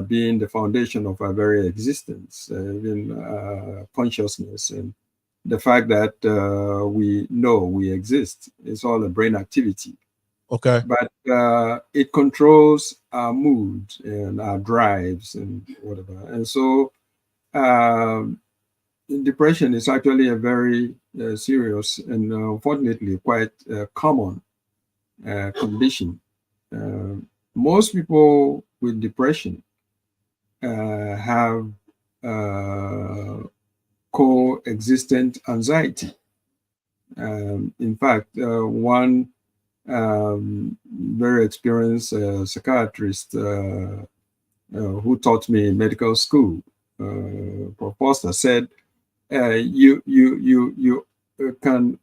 being the foundation of our very existence, even consciousness, and the fact that we know we exist is all a brain activity. Okay. But it controls our mood and our drives and whatever. And so depression is actually a very serious and unfortunately quite common condition. Most people with depression have coexistent anxiety. In fact, one very experienced psychiatrist who taught me in medical school, Prof. Foster, said, you can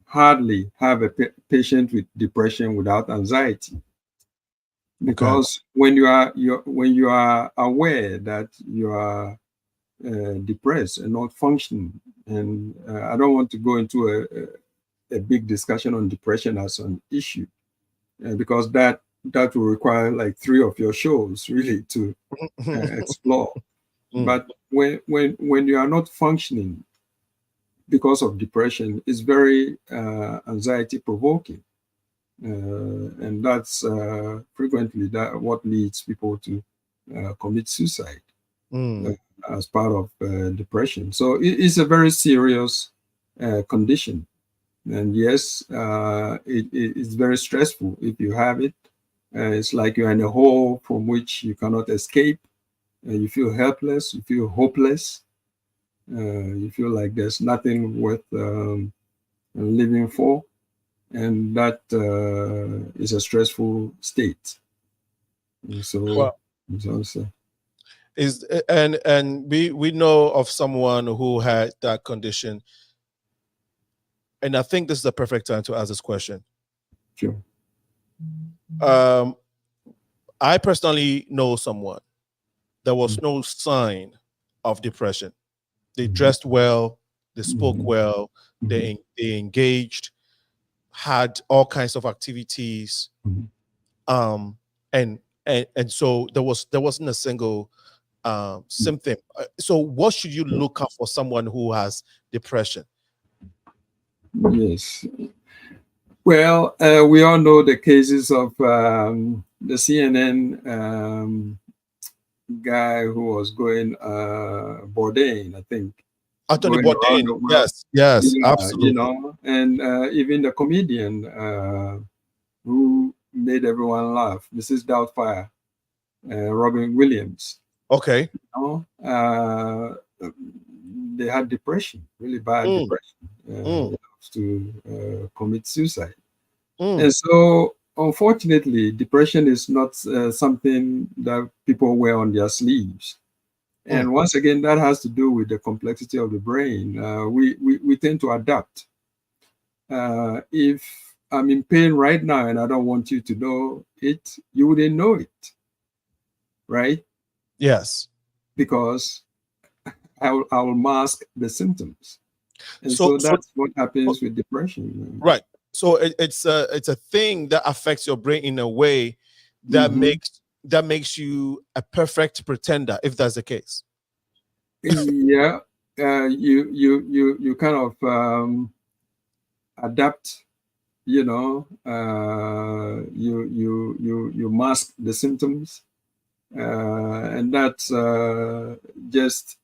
hardly have a patient with depression without anxiety, because when you are aware that you are depressed and not functioning, and I don't want to go into a big discussion on depression as an issue, because that will require like 3 of your shows really to explore. But when you are not functioning because of depression, it's very anxiety provoking, and that's frequently what leads people to commit suicide as part of depression. So it's a very serious condition. And yes, it's very stressful if you have it. It's like you're in a hole from which you cannot escape. You feel helpless, you feel hopeless. You feel like there's nothing worth living for. And that is a stressful state. And so, and we know of someone who had that condition. And I think this is the perfect time to ask this question. Sure. I personally know someone. There was no sign of depression. They dressed well, they spoke well, they engaged, had all kinds of activities, and so there wasn't a single symptom. So what should you look out for someone who has depression? Yes. Well, we all know the cases of the CNN guy who was going Bourdain, I think. Anthony Bourdain, yes, absolutely. You know, and even the comedian who made everyone laugh, Mrs. Doubtfire, Robin Williams. Okay. You know, they had depression, really bad depression, to commit suicide. And so, unfortunately, depression is not something that people wear on their sleeves. And once again, that has to do with the complexity of the brain. We tend to adapt. If I'm in pain right now and I don't want you to know it, you wouldn't know it, right? Yes. Because I will mask the symptoms. And so that's what happens with depression. Right. So it's a thing that affects your brain in a way that makes you a perfect pretender, if that's the case. Yeah. you kind of adapt, you mask the symptoms, and that's just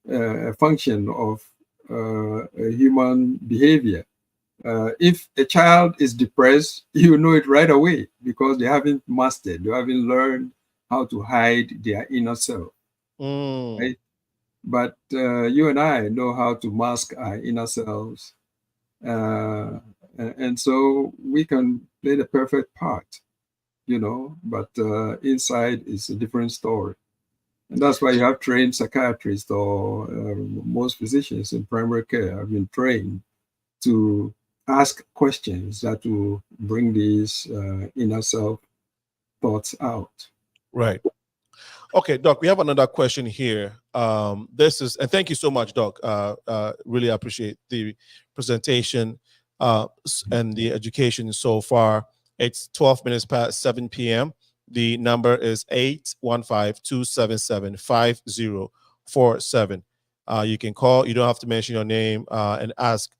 a function of a human behavior. If a child is depressed, you know it right away because they haven't mastered, they haven't learned how to hide their inner self. Right? But you and I know how to mask our inner selves. And so we can play the perfect part, but inside is a different story. And that's why you have trained psychiatrists or most physicians in primary care have been trained to ask questions that will bring these inner self thoughts out. Right. Okay, Doc, we have another question here. This is, and thank you so much, Doc. Really appreciate the presentation and the education so far. It's 12 minutes past 7 p.m. The number is 815-277-5047. You can call. You don't have to mention your name and ask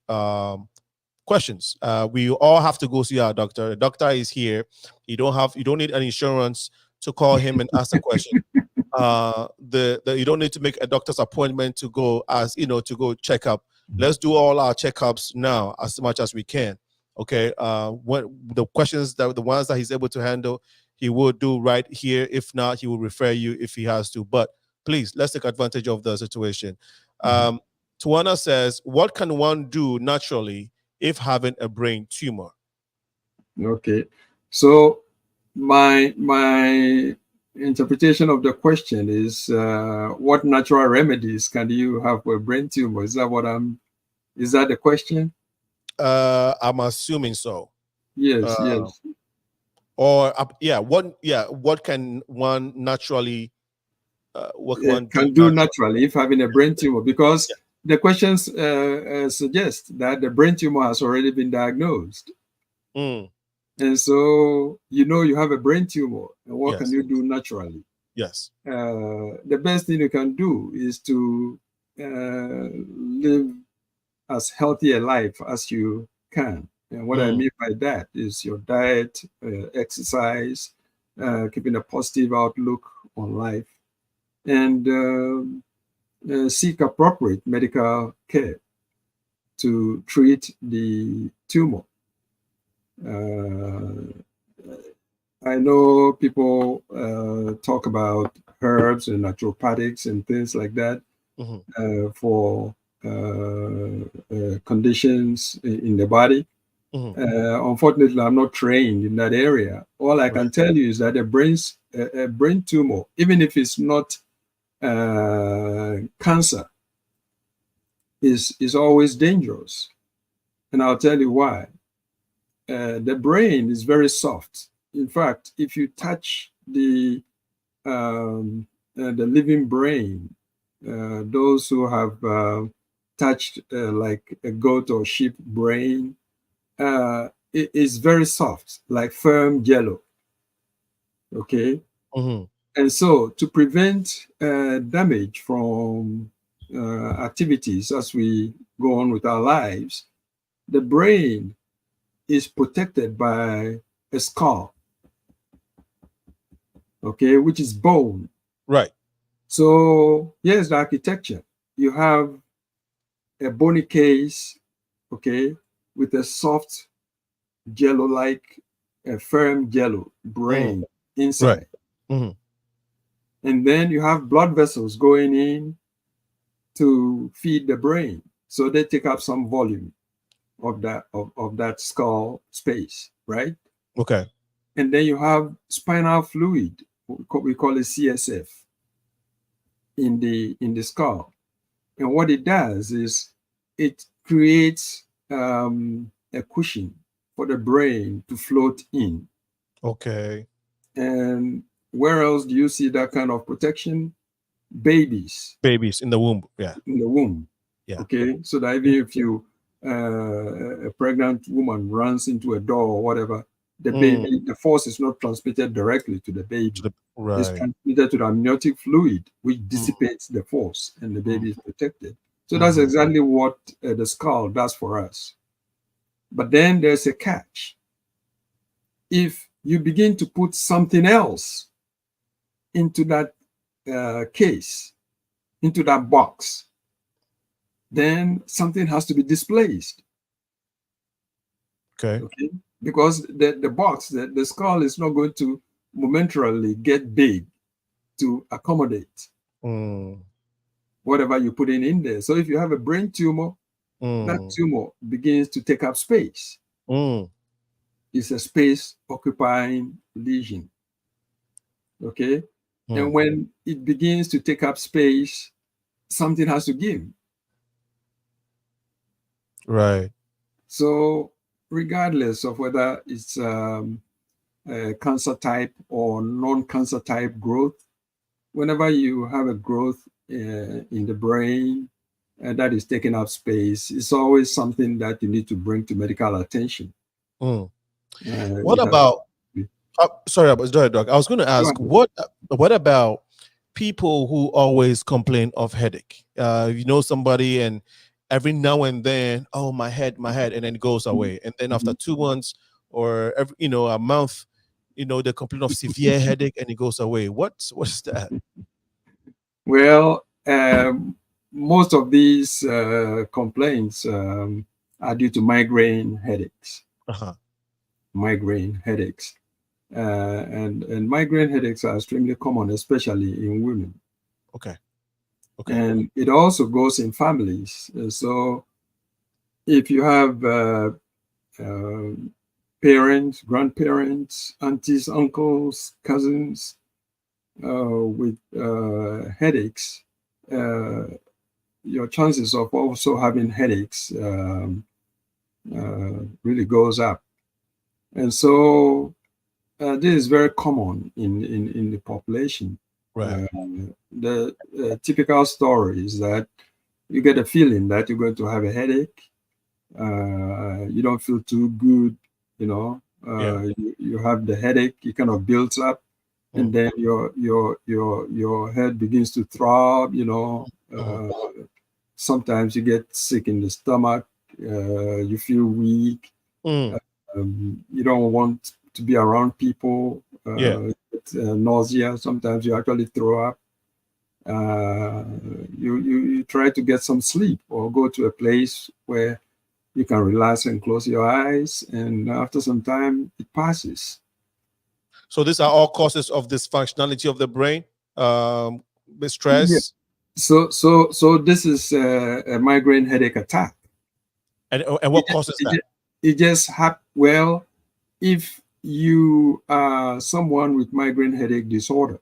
questions. We all have to go see our doctor. The doctor is here. You don't need an insurance to call him and ask a question. You don't need to make a doctor's appointment to go to go check up. Let's do all our checkups now as much as we can. Okay. When the questions the ones that he's able to handle, he will do right here. If not, he will refer you if he has to. But please, let's take advantage of the situation. Tuana says, what can one do naturally if having a brain tumor? Okay. So my interpretation of the question is what natural remedies can you have for a brain tumor? Is that the question? I'm assuming so. Yes, yes. Or what can one naturally do naturally if having a brain tumor? Because the questions suggest that the brain tumor has already been diagnosed. And so you have a brain tumor, and what can you do naturally? Yes. The best thing you can do is to live as healthy a life as you can. And what I mean by that is your diet, exercise, keeping a positive outlook on life, and seek appropriate medical care to treat the tumor. I know people talk about herbs and naturopathics and things like that for conditions in the body. Unfortunately, I'm not trained in that area. All I can tell you is that a brain tumor, even if it's not cancer, is always dangerous. And I'll tell you why. The brain is very soft. In fact, if you touch the living brain, those who have touched like a goat or sheep brain, it is very soft, like firm jello. Okay. And so to prevent damage from activities as we go on with our lives, the brain is protected by a skull, okay, which is bone. Right. So here's the architecture. You have a bony case, okay, with a soft jello-like, a firm jello brain inside. Right. And then you have blood vessels going in to feed the brain. So they take up some volume of that skull space, right? Okay. And then you have spinal fluid, we call it CSF, in the skull. And what it does is it creates a cushion for the brain to float in. Okay. And where else do you see that kind of protection? Babies in the womb. Yeah. In the womb. Yeah. Okay. So that even if you a pregnant woman runs into a door or whatever, the baby, the force is not transmitted directly to the baby. It's transmitted to the amniotic fluid, which dissipates the force, and the baby is protected. So that's exactly what the skull does for us. But then there's a catch. If you begin to put something else into that case, into that box, then something has to be displaced. Okay. Because the box, the skull is not going to momentarily get big to accommodate whatever you put in there. So if you have a brain tumor, that tumor begins to take up space. It's a space occupying lesion. Okay. And when it begins to take up space, something has to give. Right. So regardless of whether it's cancer type or non-cancer type growth, whenever you have a growth in the brain that is taking up space, it's always something that you need to bring to medical attention. What about? Sorry, Doc. I was going to ask, what about people who always complain of headache? You know somebody, and every now and then, oh, my head, and then it goes away, and then after 2 months or a month, they complain of severe headache, and it goes away. What's that? Well, most of these complaints are due to migraine headaches. Migraine headaches. And migraine headaches are extremely common, especially in women. Okay. And it also goes in families. So if you have parents, grandparents, aunties, uncles, cousins with headaches, your chances of also having headaches really goes up. And so this is very common in the population. Right. The typical story is that you get a feeling that you're going to have a headache. You don't feel too good, you have the headache. It kind of builds up, and then your head begins to throb. Sometimes you get sick in the stomach. You feel weak. You don't want to be around people. Nausea. Sometimes you actually throw up. You try to get some sleep or go to a place where you can relax and close your eyes, and after some time it passes. So these are all causes of dysfunctionality of the brain, with stress. Yeah. So this is a migraine headache attack. And what causes that? It just happens. Well, if you are someone with migraine headache disorder,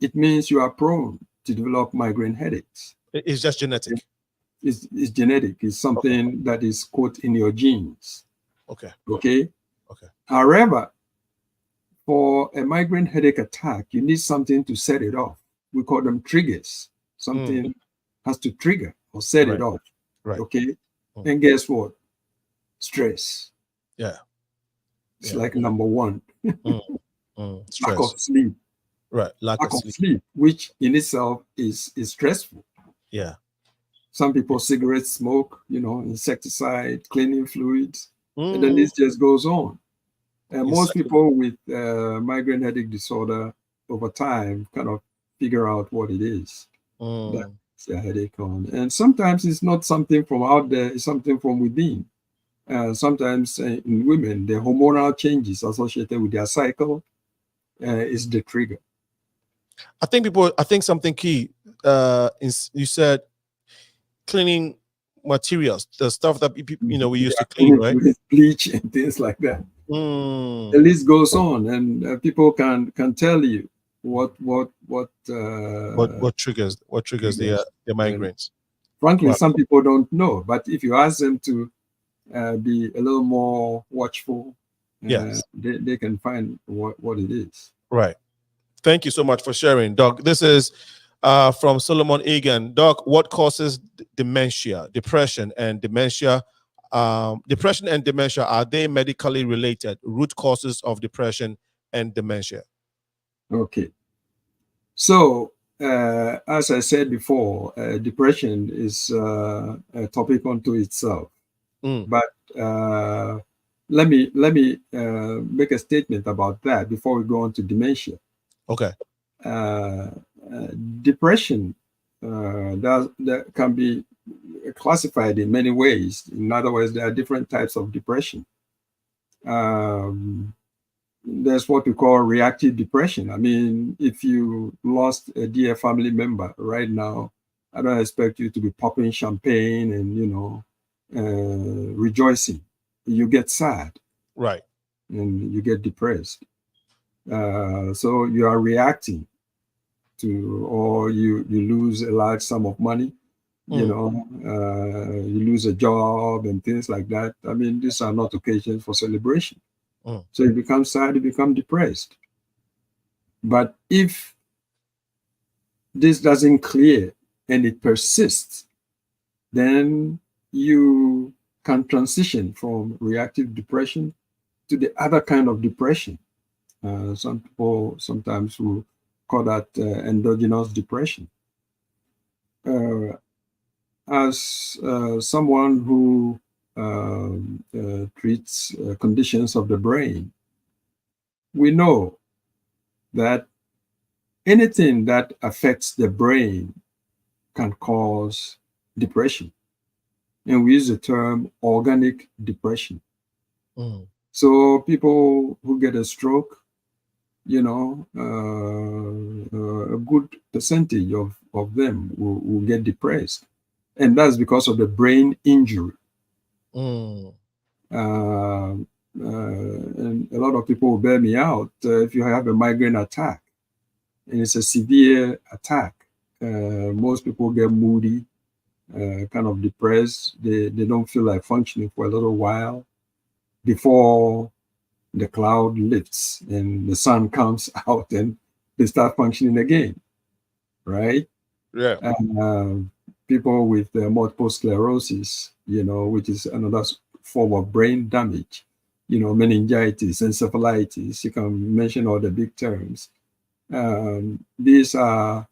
it means you are prone to develop migraine headaches. It's just genetic. It's genetic. It's something that is caught in your genes. Okay. However, for a migraine headache attack, you need something to set it off. We call them triggers. Something has to trigger or set it off. Right. Okay. And guess what? Stress. Yeah. It's like number one. Stress. Lack of sleep. Right. Lack of sleep, which in itself is stressful. Yeah. Some people cigarette smoke, insecticide, cleaning fluids, and then this just goes on. And most people with migraine headache disorder over time kind of figure out what it is that's their headache on. And sometimes it's not something from out there, it's something from within. Sometimes in women, the hormonal changes associated with their cycle is the trigger. I think something key is you said cleaning materials, the stuff that we used to clean, right? With bleach and things like that. The list goes on, and people can tell you what triggers the migraines. Frankly, some people don't know, but if you ask them to be a little more watchful, they can find what it is. Right. Thank you so much for sharing, Doc. This is from Solomon Egan. Doc, what causes dementia, depression, and dementia? Depression and dementia, are they medically related? Root causes of depression and dementia. Okay. So as I said before, depression is a topic unto itself. But let me make a statement about that before we go on to dementia. Okay. Depression that can be classified in many ways. In other words, there are different types of depression. There's what we call reactive depression. I mean, if you lost a dear family member right now, I don't expect you to be popping champagne and, you know, rejoicing. You get sad. Right. And you get depressed. So you are reacting to, or you lose a large sum of money, you know, you lose a job and things like that. I mean, these are not occasions for celebration. So you become sad, you become depressed. But if this doesn't clear and it persists, then you can transition from reactive depression to the other kind of depression. Some people sometimes will call that endogenous depression. As someone who treats conditions of the brain, we know that anything that affects the brain can cause depression. And we use the term organic depression. So people who get a stroke, you know, a good percentage of them will get depressed. And that's because of the brain injury. And a lot of people will bear me out. If you have a migraine attack and it's a severe attack, most people get moody, kind of depressed. They don't feel like functioning for a little while before the cloud lifts and the sun comes out and they start functioning again, right? Yeah. People with multiple sclerosis, you know, which is another form of brain damage, you know, meningitis, encephalitis, you can mention all the big terms. These are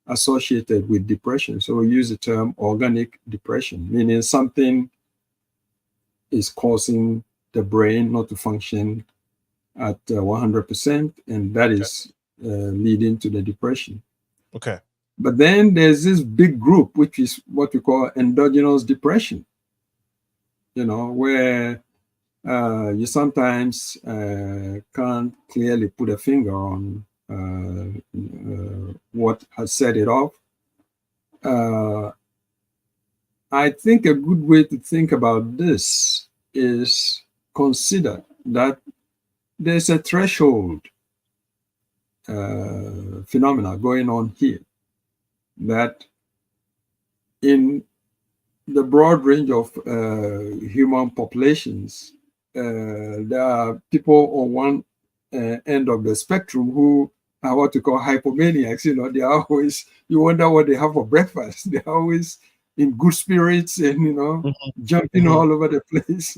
associated with depression. So we use the term organic depression, meaning something is causing the brain not to function at 100%, and that is leading to the depression. Okay. But then there's this big group, which is what we call endogenous depression, you know, where you sometimes can't clearly put a finger on what has set it off. I think a good way to think about this is consider that there's a threshold phenomena going on here, that in the broad range of human populations, there are people on one end of the spectrum who are what we call hypomaniacs. You know, they are always, you wonder what they have for breakfast. They're always in good spirits and, you know, jumping all over the place.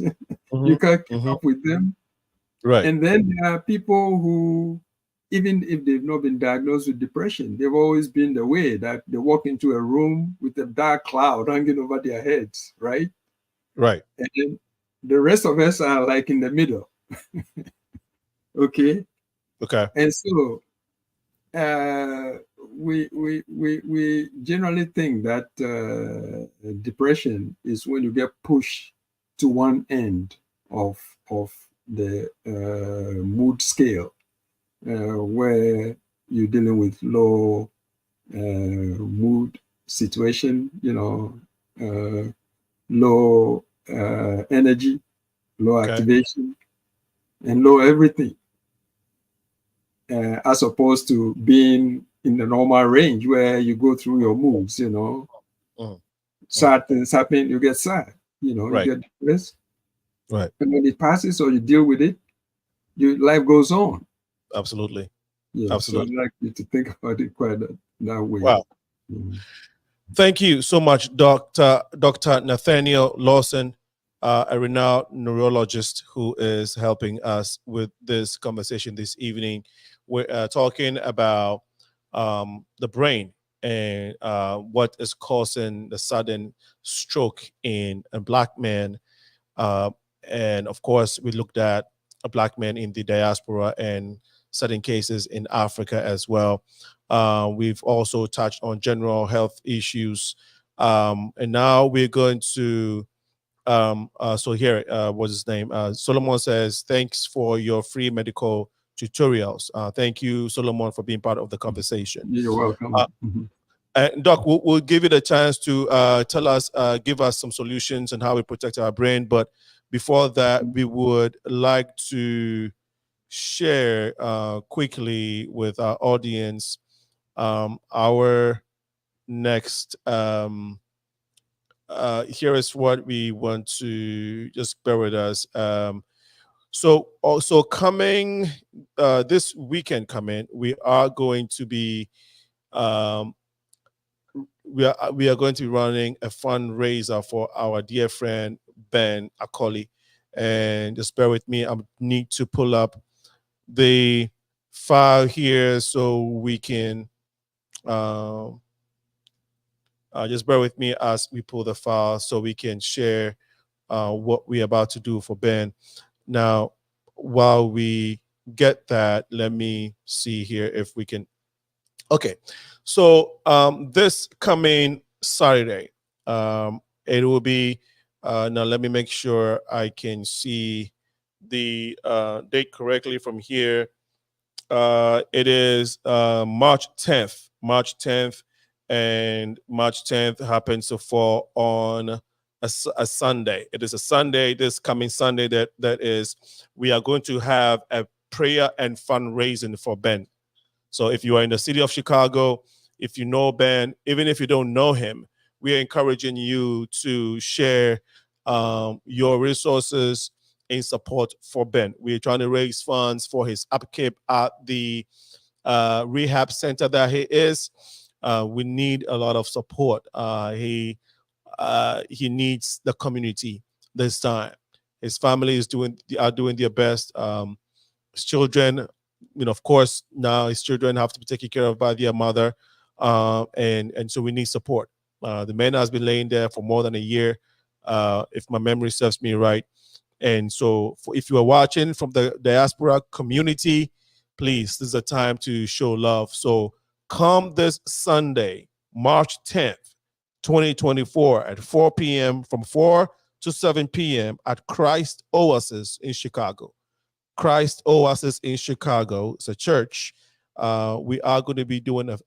You can't keep up with them. Right. And then there are people who, even if they've not been diagnosed with depression, they've always been the way that they walk into a room with a dark cloud hanging over their heads, right? Right. And then the rest of us are like in the middle. Okay. Okay. And so we generally think that depression is when you get pushed to one end of the mood scale, where you're dealing with low mood situation, you know, low energy, low activation, and low everything, as opposed to being in the normal range where you go through your moods, you know. Sad things happen, you get sad, you know, you get depressed. Right. And when it passes or you deal with it, your life goes on. Absolutely. Yeah, Absolutely. so I'd like you to think about it quite that way. Wow. Thank you so much, Dr. Nathaniel Lawson, a renowned neurologist who is helping us with this conversation this evening. We're talking about the brain and what is causing the sudden stroke in a black man. And of course, we looked at a black man in the diaspora and certain cases in Africa as well. We've also touched on general health issues. And now we're going to, so here, what's his name? Solomon says, thanks for your free medical tutorials. Thank you, Solomon, for being part of the conversation. You're welcome. Doc, we'll give you the chance to tell us, give us some solutions on how we protect our brain. But before that, we would like to share quickly with our audience our next. Here is what we want to just bear with us. So also coming this weekend, we are going to be. We are going to be running a fundraiser for our dear friend Ben Akoli, and just bear with me. I need to pull up the file here so we can just bear with me as we pull the file so we can share what we're about to do for Ben. Now, while we get that, let me see here if we can. Okay, so this coming Saturday, it will be, now let me make sure I can see the date correctly from here. It is March 10th, and March 10th happens to fall on a Sunday. It is a Sunday, this coming Sunday, that is, we are going to have a prayer and fundraising for Ben. So if you are in the city of Chicago, if you know Ben, even if you don't know him, we are encouraging you to share your resources in support for Ben. We're trying to raise funds for his upkeep at the rehab center that he is. We need a lot of support. He needs the community this time. His family are doing their best. His children, of course, now his children have to be taken care of by their mother, and so we need support. The man has been laying there for more than a year, if my memory serves me right. And so if you are watching from the diaspora community, please, this is a time to show love. So come this Sunday, March 10th, 2024 at 4 p.m. from 4 to 7 p.m. at Christ Oasis in Chicago. Christ Oasis in Chicago. It's a church. We are going to be doing a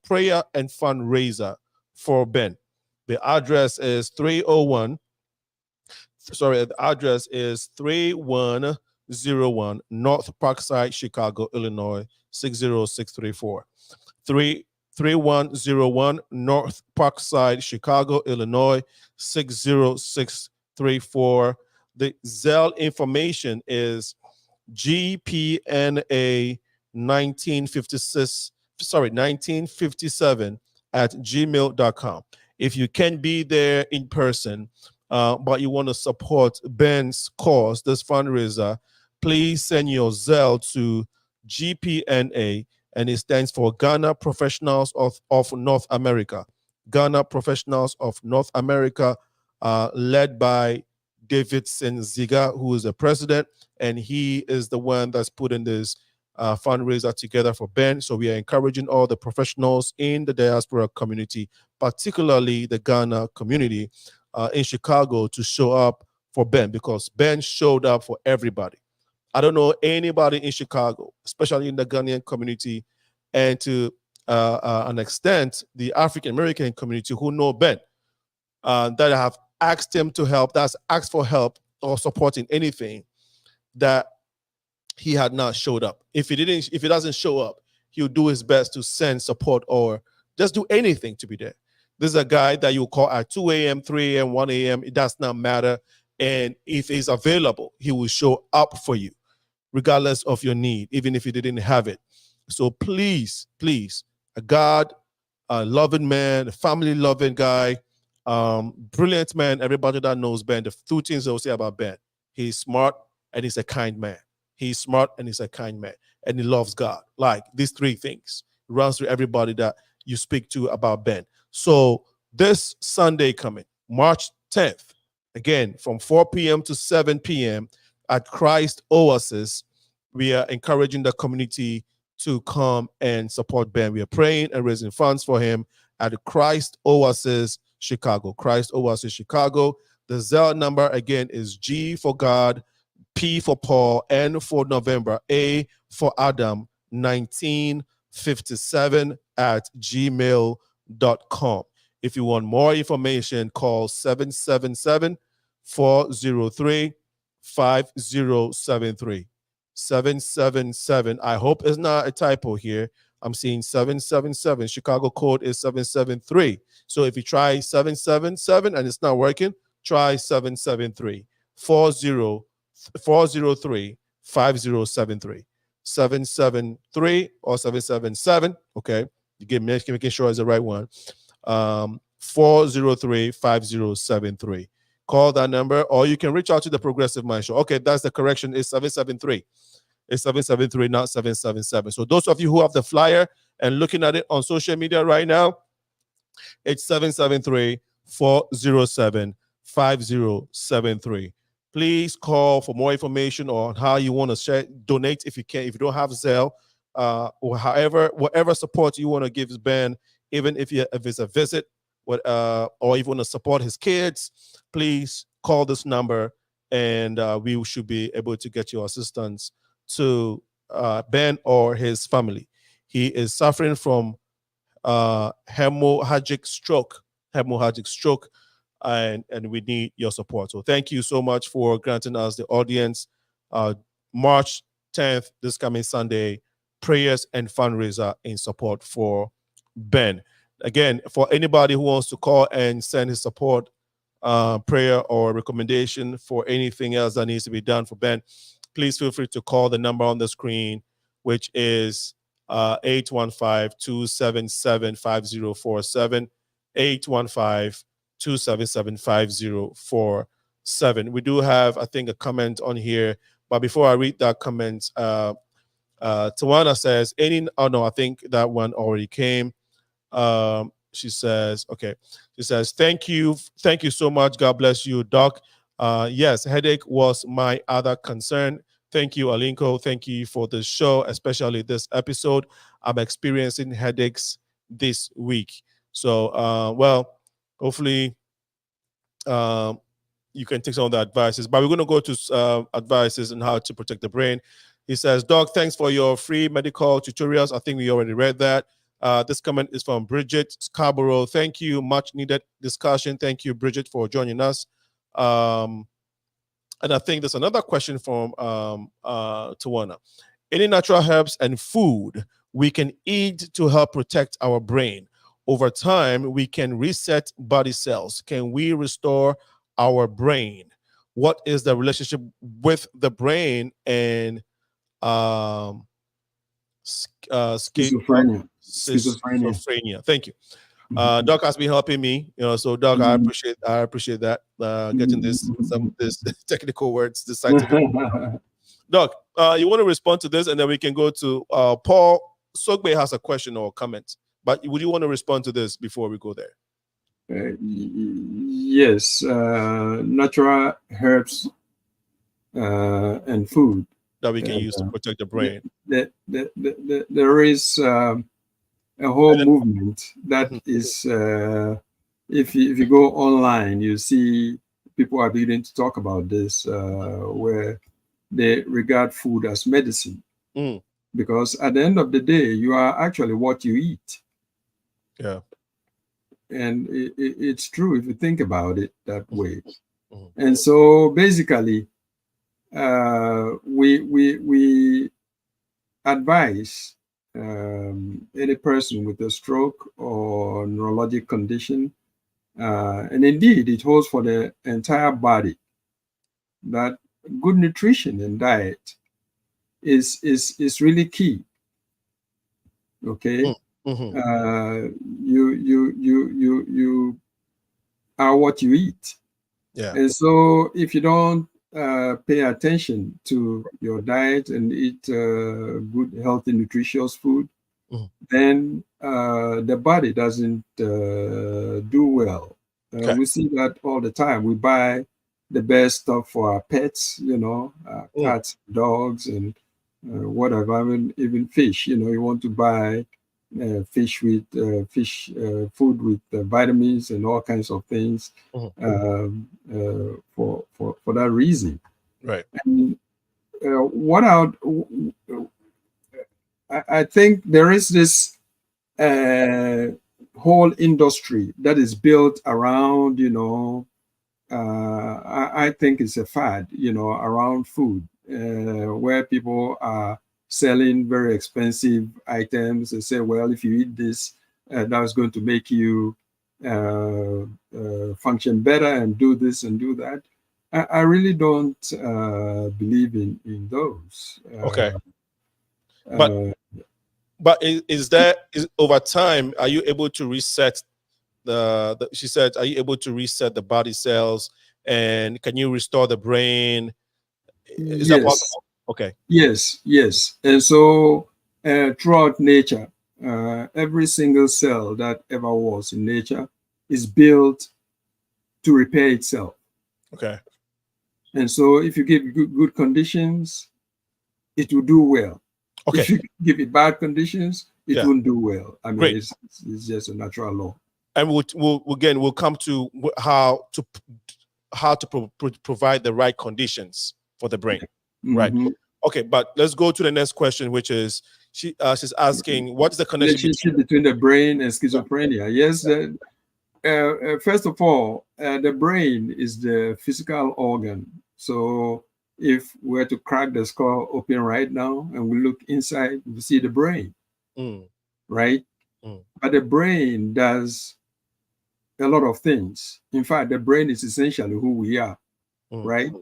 prayer and fundraiser for Ben. The address is 3101 North Parkside, Chicago, Illinois, 60634. 3101 North Parkside, Chicago, Illinois, 60634. The Zelle information is GPNA 1957 at gmail.com. If you can't be there in person, but you want to support Ben's cause, this fundraiser, please send your Zelle to GPNA, and it stands for Ghana Professionals of North America. Ghana Professionals of North America, led by Davidson Ziga, who is the president, and he is the one that's putting this fundraiser together for Ben. So we are encouraging all the professionals in the diaspora community, particularly the Ghana community in Chicago, to show up for Ben, because Ben showed up for everybody. I don't know anybody in Chicago, especially in the Ghanaian community, and to an extent, the African American community who know Ben, that have asked him to help, that's asked for help or support in anything, that he had not showed up. If he doesn't show up, he'll do his best to send support or just do anything to be there. This is a guy that you call at 2 a.m., 3 a.m., 1 a.m. It does not matter. And if he's available, he will show up for you, regardless of your need, even if you didn't have it. So please, a God-loving man, a family-loving guy, brilliant man. Everybody that knows Ben, the two things I will say about Ben: he's smart and he's a kind man. He's smart and he's a kind man. and he loves God. Like these three things runs through everybody that you speak to about Ben. So this Sunday coming, March 10th, again, from 4 p.m. to 7 p.m. at Christ Oasis, we are encouraging the community to come and support Ben. We are praying and raising funds for him at Christ Oasis Chicago. Christ Oasis Chicago. The Zelle number again is G for God, P for Paul, N for November, A for Adam, 1957 at gmail.com. If you want more information, call 777-403-5073. 777. I hope it's not a typo here. I'm seeing 777. Chicago code is 773. So if you try 777 and it's not working, try 773 403 5073. 773 or 777. Okay, you get making sure it's the right one. 403 5073. Call that number, or you can reach out to the Progressive Mind Show. Okay, that's the correction. It's 773. It's 773, not 777. So those of you who have the flyer and looking at it on social media right now, it's 773-407-5073. Please call for more information on how you want to donate if you can. If you don't have Zelle, or whatever support you want to give Ben, even if it's a visit, or if you want to support his kids, please call this number, and we should be able to get your assistance to Ben or his family. He is suffering from hemorrhagic stroke, and we need your support. So thank you so much for granting us the audience. March 10th, this coming Sunday, prayers and fundraiser in support for Ben. Again, for anybody who wants to call and send his support, prayer or recommendation for anything else that needs to be done for Ben, please feel free to call the number on the screen, which is 815-277-5047, 815-277-5047. We do have, I think, a comment on here, but before I read that comment, Tawana says, I think that one already came. She says, thank you so much. God bless you, Doc. Yes, headache was my other concern. Thank you, Alinko. Thank you for the show, especially this episode. I'm experiencing headaches this week. So, hopefully you can take some of the advices, but we're going to go to advices on how to protect the brain. He says, Doc, thanks for your free medical tutorials. I think we already read that. This comment is from Bridget Scarborough. Thank you. Much needed discussion. Thank you, Bridget, for joining us. And I think there's another question from Tawana. Any natural herbs and food we can eat to help protect our brain? Over time, we can reset body cells. Can we restore our brain? What is the relationship with the brain and schizophrenia? Thank you. Doc has been helping me, so Doc, I appreciate that, getting this technical words, this scientific. Doc, you want to respond to this, and then we can go to Paul Sogbe has a question or comment, but would you want to respond to this before we go there? Yes, natural herbs and food that we can use to protect the brain. There is a whole movement that is, if you go online, you see people are beginning to talk about this, where they regard food as medicine. Because at the end of the day, you are actually what you eat. Yeah. And it's true if you think about it that way. And so basically, we advise any person with a stroke or neurologic condition, and indeed it holds for the entire body, that good nutrition and diet is really key. Okay. You are what you eat. Yeah. And so if you don't pay attention to your diet and eat good, healthy, nutritious food, then the body doesn't do well. We see that all the time. We buy the best stuff for our pets, cats, dogs, and whatever. I mean, even fish. You want to buy fish with food with vitamins and all kinds of things for that reason. Right. And I think there is this whole industry that is built around, I think it's a fad, around food, where people are selling very expensive items and say, well, if you eat this, that's going to make you function better and do this and do that. I really don't believe in those. Okay. But is over time, are you able to reset she said, are you able to reset the body cells, and can you restore the brain? Is that possible? Okay. Yes. And so throughout nature, every single cell that ever was in nature is built to repair itself. Okay. And so if you give good conditions, it will do well. Okay. If you give it bad conditions, it won't do well. I mean, it's just a natural law. And we'll come to how to provide the right conditions for the brain. Right. Okay, but let's go to the next question, which is she's asking, what is the connection between the brain and schizophrenia? Yes. First of all, the brain is the physical organ. So if we were to crack the skull open right now and we look inside, we see the brain, right? But the brain does a lot of things. In fact, the brain is essentially who we are, right?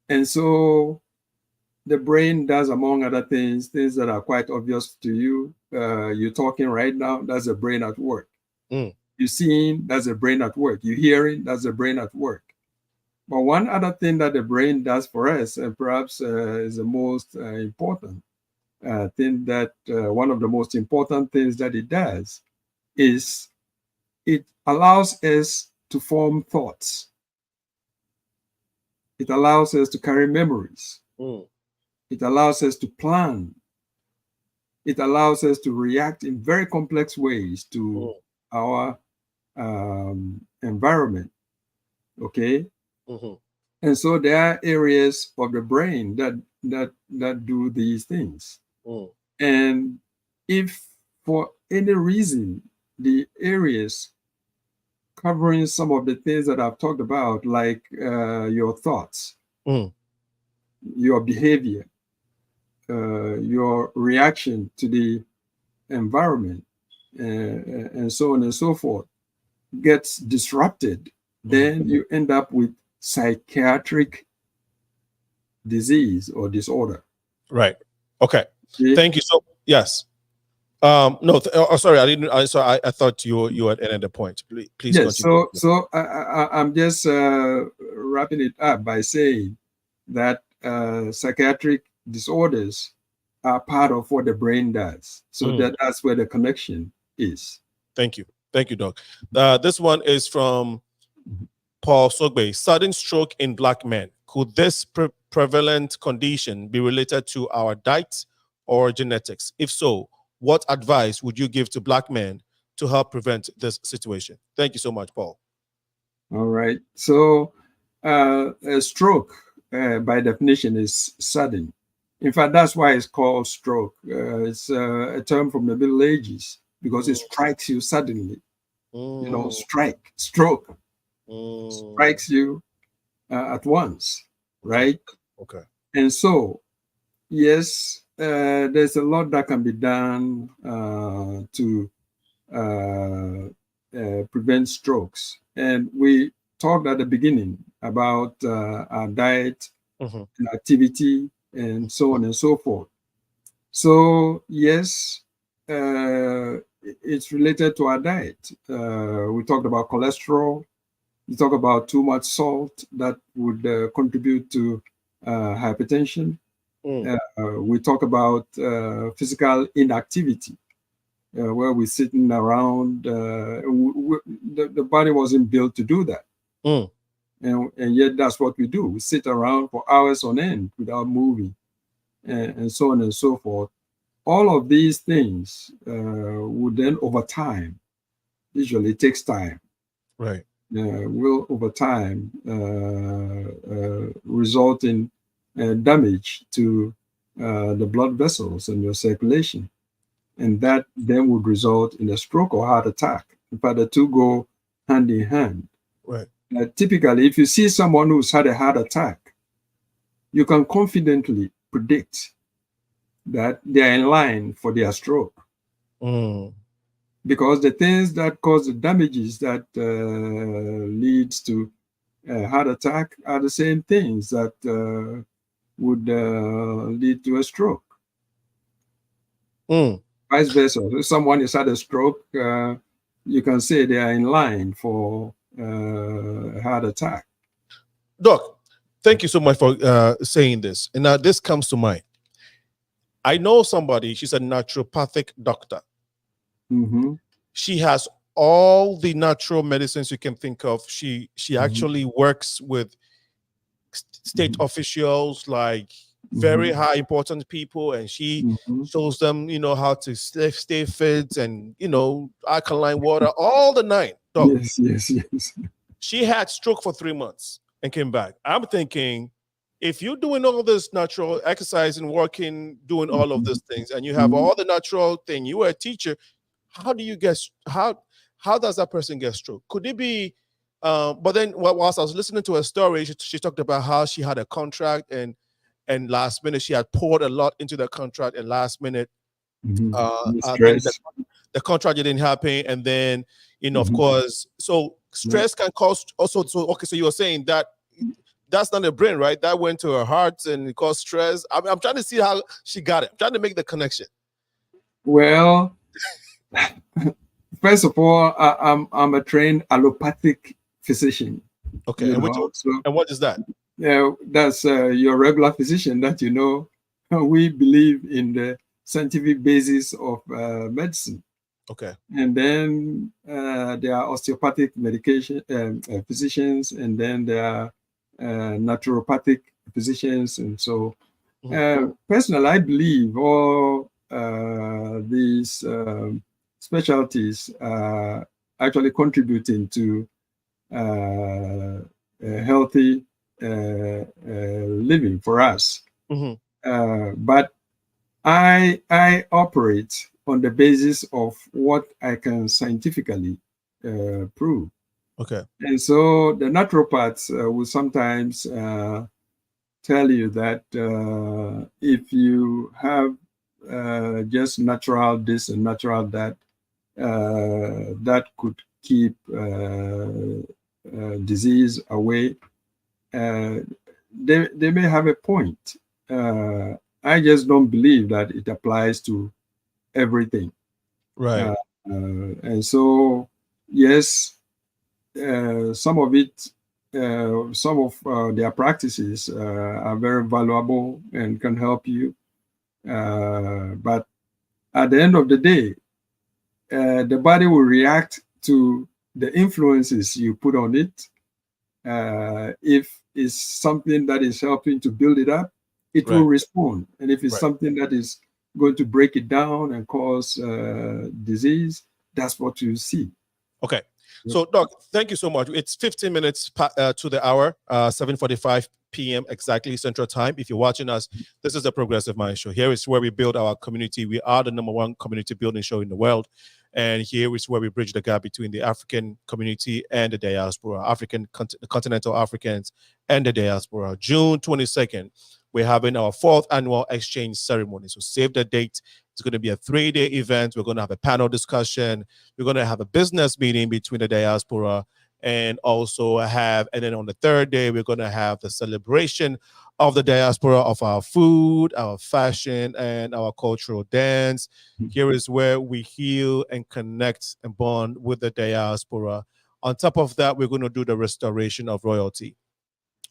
And so the brain does, among other things that are quite obvious to you. You're talking right now, that's the brain at work. You're seeing, that's the brain at work. You're hearing, that's the brain at work. But one other thing that the brain does for us, and perhaps is the most important thing, that one of the most important things that it does is it allows us to form thoughts. It allows us to carry memories. It allows us to plan. It allows us to react in very complex ways to our environment. Okay. And so there are areas of the brain that do these things. And if for any reason the areas covering some of the things that I've talked about, like your thoughts, your behavior, your reaction to the environment, and so on and so forth, gets disrupted, then you end up with psychiatric disease or disorder. Right. Okay. Thank you. So yes. No. Sorry. I didn't. I thought you had ended the point. Please. Yes. Continue. So I'm just wrapping it up by saying that psychiatric disorders are part of what the brain does. So that's where the connection is. Thank you. Thank you, Doc. This one is from Paul Sogbe. Sudden stroke in Black men. Could this prevalent condition be related to our diet or genetics? If so, what advice would you give to Black men to help prevent this situation? Thank you so much, Paul. All right. So a stroke, by definition, is sudden. In fact, that's why it's called stroke. It's a term from the Middle Ages because it strikes you suddenly. Stroke strikes you at once, right? Okay. And so, yes, there's a lot that can be done to prevent strokes. And we talked at the beginning about our diet and activity and so on and so forth. So, yes, it's related to our diet. We talked about cholesterol. You talk about too much salt that would contribute to hypertension. We talk about physical inactivity, where we're sitting around. The body wasn't built to do that. And yet that's what we do. We sit around for hours on end without moving, and so on and so forth. All of these things would then, over time, usually it takes time, right, will over time result in damage to the blood vessels and your circulation. And that then would result in a stroke or heart attack. In fact, the two go hand in hand. right. Typically, if you see someone who's had a heart attack, you can confidently predict that they're in line for their stroke. Because the things that cause the damages that leads to a heart attack are the same things that would lead to a stroke. Vice versa. If someone has had a stroke, you can say they are in line for a heart attack. Doc, thank you so much for saying this. And now this comes to mind. I know somebody, she's a naturopathic doctor. She has all the natural medicines you can think of. She actually works with state officials, like very high important people, and she shows them, you know, how to stay fit and, you know, alkaline water, all the nine. Doc, Yes. she had stroke for 3 months and came back. I'm thinking, if you're doing all this natural exercise and working, doing all of these things, and you have all the natural thing, you were a teacher, how do you get, how does that person get stroke? Could it be, but then whilst I was listening to her story, she talked about how she had a contract and last minute she had poured a lot into the contract, and last minute the contract didn't happen, and then, you know, of course, so stress can cause also. So okay, so you were saying that that's not the brain, right? That went to her heart and it caused stress. I'm trying to see how she got it. I'm trying to make the connection. Well, first of all, I'm a trained allopathic physician. Okay, and what is that? Yeah, that's your regular physician that, you know, we believe in the scientific basis of medicine. Okay. And then there are osteopathic physicians, and then there are naturopathic physicians. And so personally, I believe all these specialties are actually contributing to healthy living for us. But I operate on the basis of what I can scientifically prove. Okay. And so the naturopaths will sometimes tell you that if you have just natural this and natural that, that could keep disease away. They may have a point. I just don't believe that it applies to everything. Right. And so, yes, some of it, some of their practices are very valuable and can help you. But at the end of the day, the body will react to the influences you put on it. If it's something that is helping to build it up, it will respond. And if it's something that is going to break it down and cause disease, that's what you see. Okay. So, Doc, thank you so much. It's 15 minutes to the hour, 7:45 p.m. exactly Central Time. If you're watching us, this is the Progressive Mind Show. Here is where we build our community. We are the #1 community building show in the world. And here is where we bridge the gap between the African community and the diaspora, continental Africans and the diaspora. June 22nd, we're having our 4th annual exchange ceremony. So save the date. It's going to be a 3-day event. We're going to have a panel discussion. We're going to have a business meeting between the diaspora and also and then on the 3rd day, we're going to have the celebration of the diaspora, of our food, our fashion, and our cultural dance. Here is where we heal and connect and bond with the diaspora On top of that, we're going to do the restoration of royalty.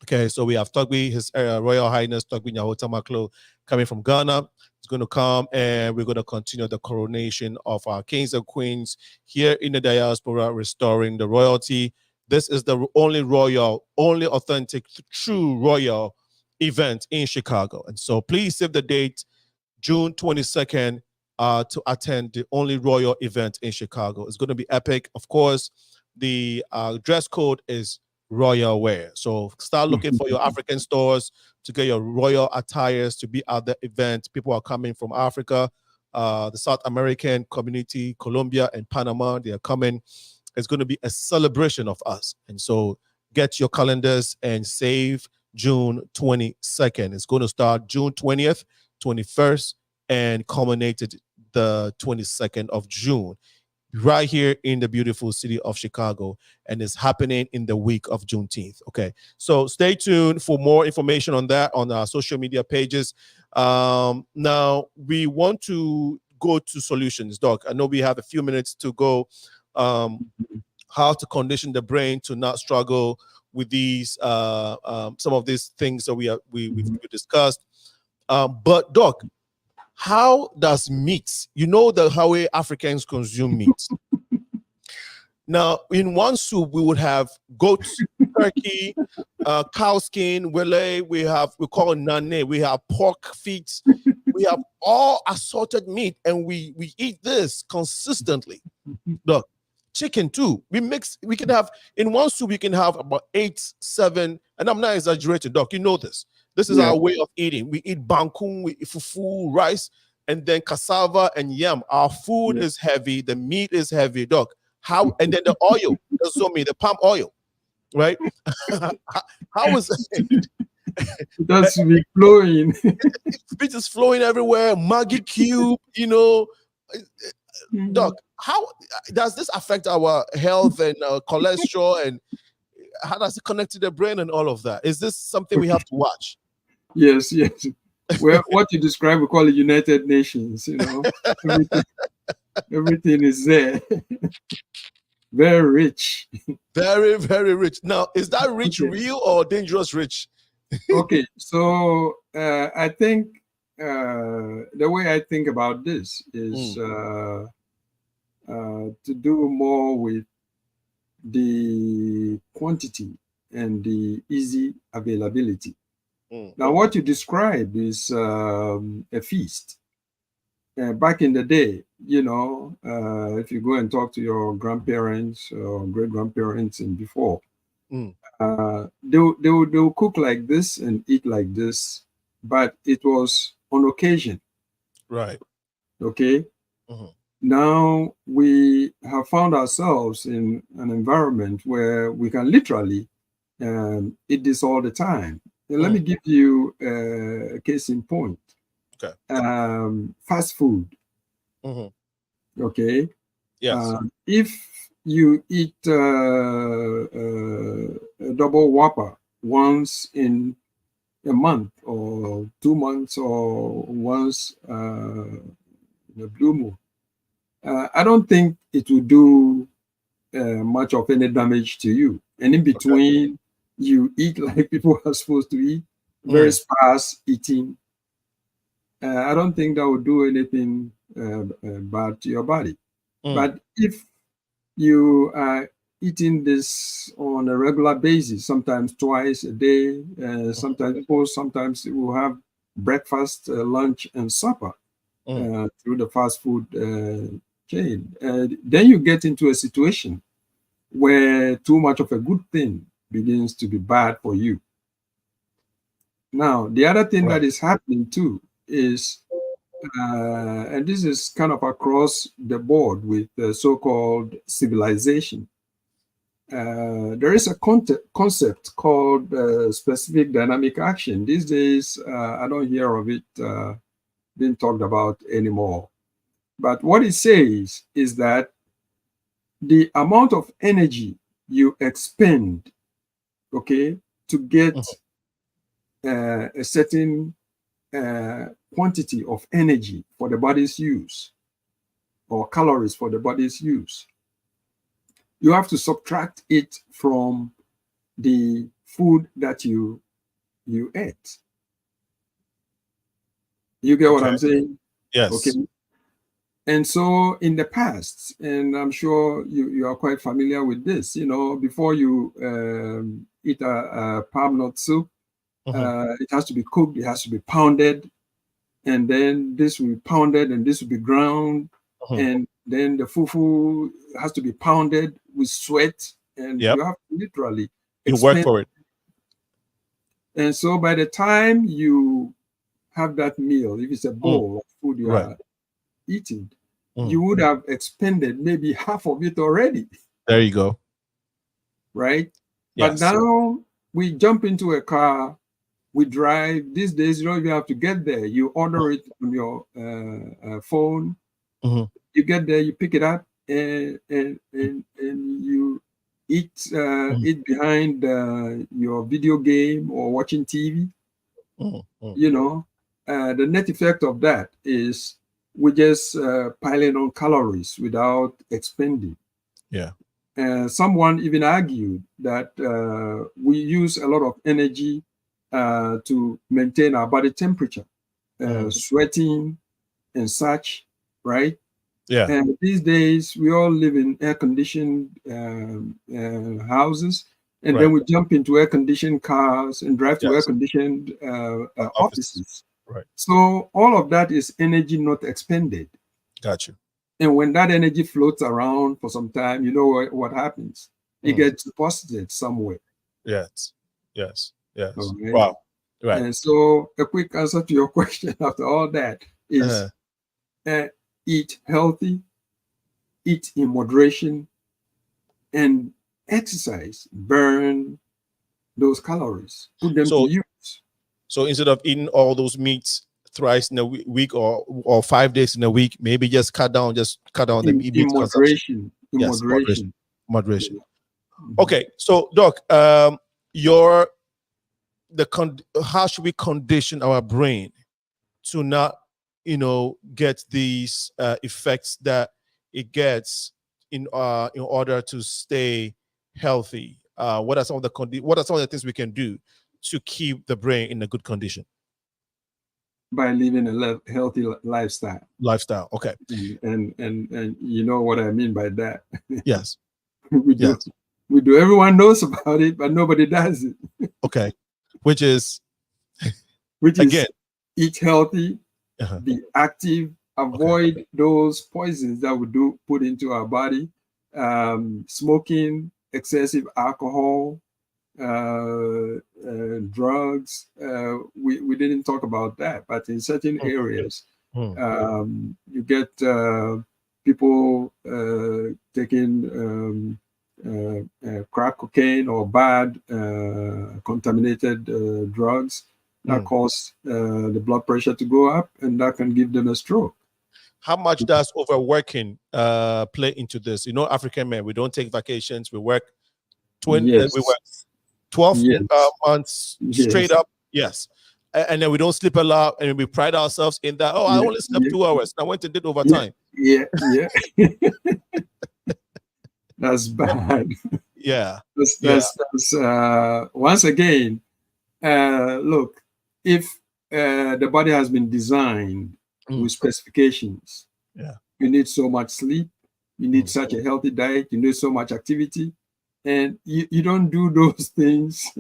Okay, so we have Tugby, His Royal Highness Tugby Nyahota Maklo, coming from Ghana. He's going to come, and we're going to continue the coronation of our kings and queens here in the diaspora, restoring the royalty. This is the only royal, only authentic, true royal event in Chicago. And so please save the date, June 22nd, to attend the only royal event in Chicago. It's going to be epic. Of course, the dress code is royal wear. So start looking for your African stores to get your royal attires to be at the event. People are coming from Africa, the South American community, Colombia and Panama. They are coming. It's going to be a celebration of us. And so get your calendars and save June 22nd. It's going to start June 20th, 21st, and culminated the 22nd of June, right here in the beautiful city of Chicago, and it's happening in the week of Juneteenth. Okay, so stay tuned for more information on that on our social media pages. Now we want to go to solutions, Doc. I know we have a few minutes to go. How to condition the brain to not struggle with these some of these things that we've discussed. But Doc, how does meat, how we Africans consume meat? Now, in one soup, we would have goat, turkey, cow skin, we call it nane, we have pork feet, we have all assorted meat, and we eat this consistently. Look, chicken too. We can have, in one soup, we can have about 8, 7, and I'm not exaggerating, Doc, you know this. This is our way of eating. We eat bangkung, we eat fufu, rice, and then cassava and yam. Our food is heavy. The meat is heavy, Doc. How? And then the oil. That's so me, the palm oil, right? How is it? That's me flowing. It is flowing everywhere. Maggie cube, Doc. How does this affect our health and cholesterol, and how does it connect to the brain and all of that? Is this something we have to watch? Yes. Well, what you describe, we call it United Nations. Everything is there. Very rich. Very, very rich. Now, is that rich real or dangerous rich? Okay, so I think the way I think about this is to do more with the quantity and the easy availability. Now, what you describe is a feast. Back in the day, if you go and talk to your grandparents or great-grandparents and before, they'll cook like this and eat like this, but it was on occasion. Right. Okay. Now we have found ourselves in an environment where we can literally eat this all the time. And let me give you a case in point. Okay. Fast food. Okay. Yes. If you eat a double whopper once in a month or 2 months or once in a blue moon, I don't think it will do much of any damage to you. And in between, you eat like people are supposed to eat, very sparse eating. I don't think that will do anything bad to your body. But if you are eating this on a regular basis, sometimes twice a day, sometimes you will have breakfast, lunch, and supper through the fast food chain. Then you get into a situation where too much of a good thing begins to be bad for you. Now, the other thing that is happening too is, and this is kind of across the board with the so-called civilization, there is a concept called specific dynamic action. These days, I don't hear of it being talked about anymore. But what it says is that the amount of energy you expend, okay, to get a certain quantity of energy for the body's use, or calories for the body's use, you have to subtract it from the food that you ate. You get what I'm saying? Yes. Okay. And so in the past, and I'm sure you are quite familiar with this, you know, before you eat a palm nut soup, it has to be cooked, it has to be pounded, and then this will be pounded and this will be ground, and then the fufu has to be pounded with sweat, and you have to literally work for it. And so by the time you have that meal, if it's a bowl of food you are eating, you would have expended maybe half of it already. There you go. Right? Yes. But now we jump into a car, we drive. These days, you don't even have to get there. You order it on your phone. You get there, you pick it up, and you eat behind your video game or watching TV. You know, the net effect of that is we just piling on calories without expending. Yeah. Someone even argued that we use a lot of energy to maintain our body temperature, sweating and such, right? Yeah. And these days, we all live in air-conditioned houses, and then we jump into air-conditioned cars and drive to air-conditioned offices. Right. So all of that is energy not expended. Got you. And when that energy floats around for some time, you know what happens? It gets deposited somewhere. Yes. Yes. Yes. Okay? Wow. Right. And so a quick answer to your question after all that is eat healthy, eat in moderation, and exercise, burn those calories, put them to use. So instead of eating all those meats thrice in a week or 5 days in a week, maybe just cut down the meat consumption. Moderation. Okay, so Doc, how should we condition our brain to not, get these effects that it gets in order to stay healthy? What are some of the things we can do to keep the brain in a good condition? By living a healthy lifestyle. Okay. And you know what I mean by that. Yes. We do. Everyone knows about it, but nobody does it. Okay. Which is again, eat healthy, be active, avoid those poisons that we put into our body, smoking, excessive alcohol, drugs. We didn't talk about that, but in certain areas, you get people taking crack cocaine or bad contaminated drugs that cause the blood pressure to go up, and that can give them a stroke. How much does overworking play into this? African men, we don't take vacations. We work 12 months straight up. Yes. And then we don't sleep a lot, and we pride ourselves in that. I only slept 2 hours. I went and did overtime. Yeah. That's bad. Yeah. That's once again, look, if the body has been designed with specifications, you need so much sleep, you need such a healthy diet, you need so much activity, and you don't do those things,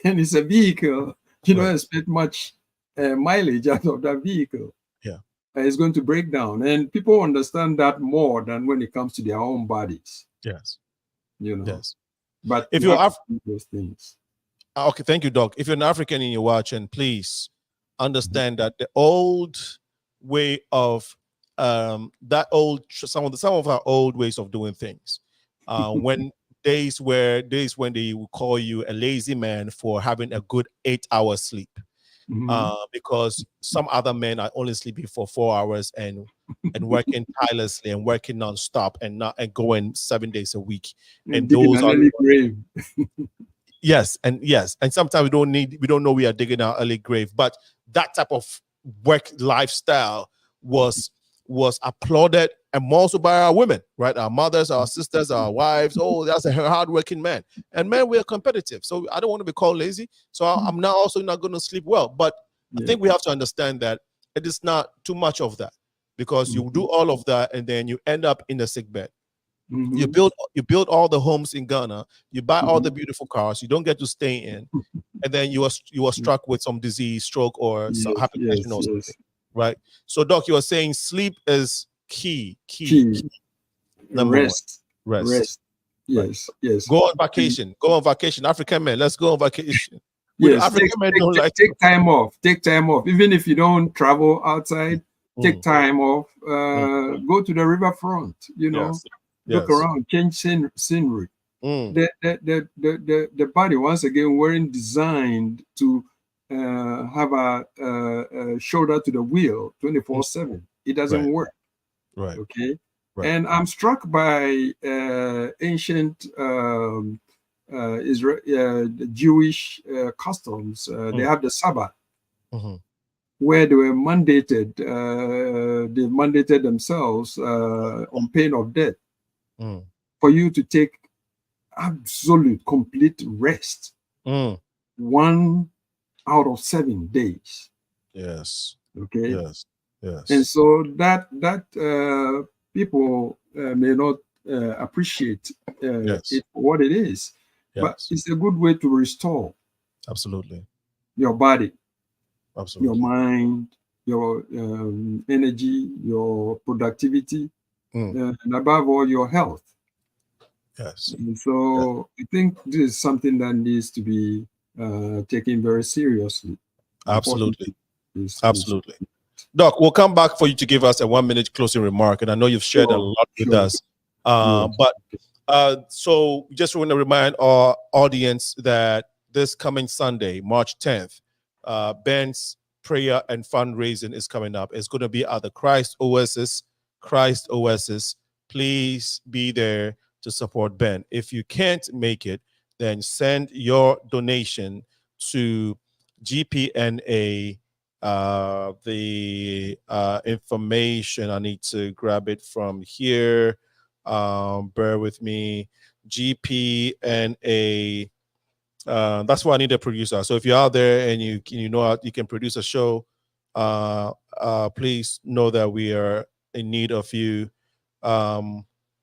and it's a vehicle, you don't expect much mileage out of that vehicle. Yeah. It's going to break down, and people understand that more than when it comes to their own bodies. Yes. Yes. But if you're those things. Okay, thank you, Doc. If you're an African and you're watching, please understand that the old way of some of our old ways of doing things, when days when they will call you a lazy man for having a good 8 hours sleep, because some other men are only sleeping for 4 hours and working tirelessly and working non-stop and going 7 days a week, and those are grave. Yes, and sometimes we don't know we are digging our early grave, but that type of work lifestyle was applauded and more so by our women, right? Our mothers, our sisters, our wives. Oh, that's a hardworking man. And men, we are competitive. So I don't want to be called lazy. So I'm now also not going to sleep well. But I think we have to understand that it is not too much of that, because you do all of that and then you end up in the sick bed. You build all the homes in Ghana, you buy all the beautiful cars, you don't get to stay in, and then you are struck with some disease, stroke, or some hypertension or something, right? So, Doc, you are saying sleep is key. Number Rest. one, rest. Yes, right. yes. Go on vacation. African men, let's go on vacation. Yes, African men don't like take time off. Take time off. Even if you don't travel outside, take time off. Go to the riverfront. You know, look around, change scenery. The body, once again, weren't designed to have a shoulder to the wheel 24/7. It doesn't work. Right. Okay. Right. And I'm struck by ancient Jewish customs. They have the Sabbath, where they were mandated. They mandated themselves on pain of death for you to take absolute, complete rest. 1 out of 7 days. Yes. Okay. Yes. And so that people may not appreciate it for what it is, but it's a good way to restore. Absolutely. Your body, absolutely, your mind, your energy, your productivity, and above all, your health. Yes. And so I think this is something that needs to be taken very seriously. Absolutely. Absolutely. Doc, we'll come back for you to give us a 1-minute closing remark. And I know you've shared a lot with us. So just want to remind our audience that this coming Sunday, March 10th, Ben's prayer and fundraising is coming up. It's going to be at the Christ Oasis. Please be there to support Ben. If you can't make it, then send your donation to GPNA. The information, I need to grab it from here. Bear with me. GPNA. That's why I need a producer. So if you're out there and you know you can produce a show, please know that we are in need of you.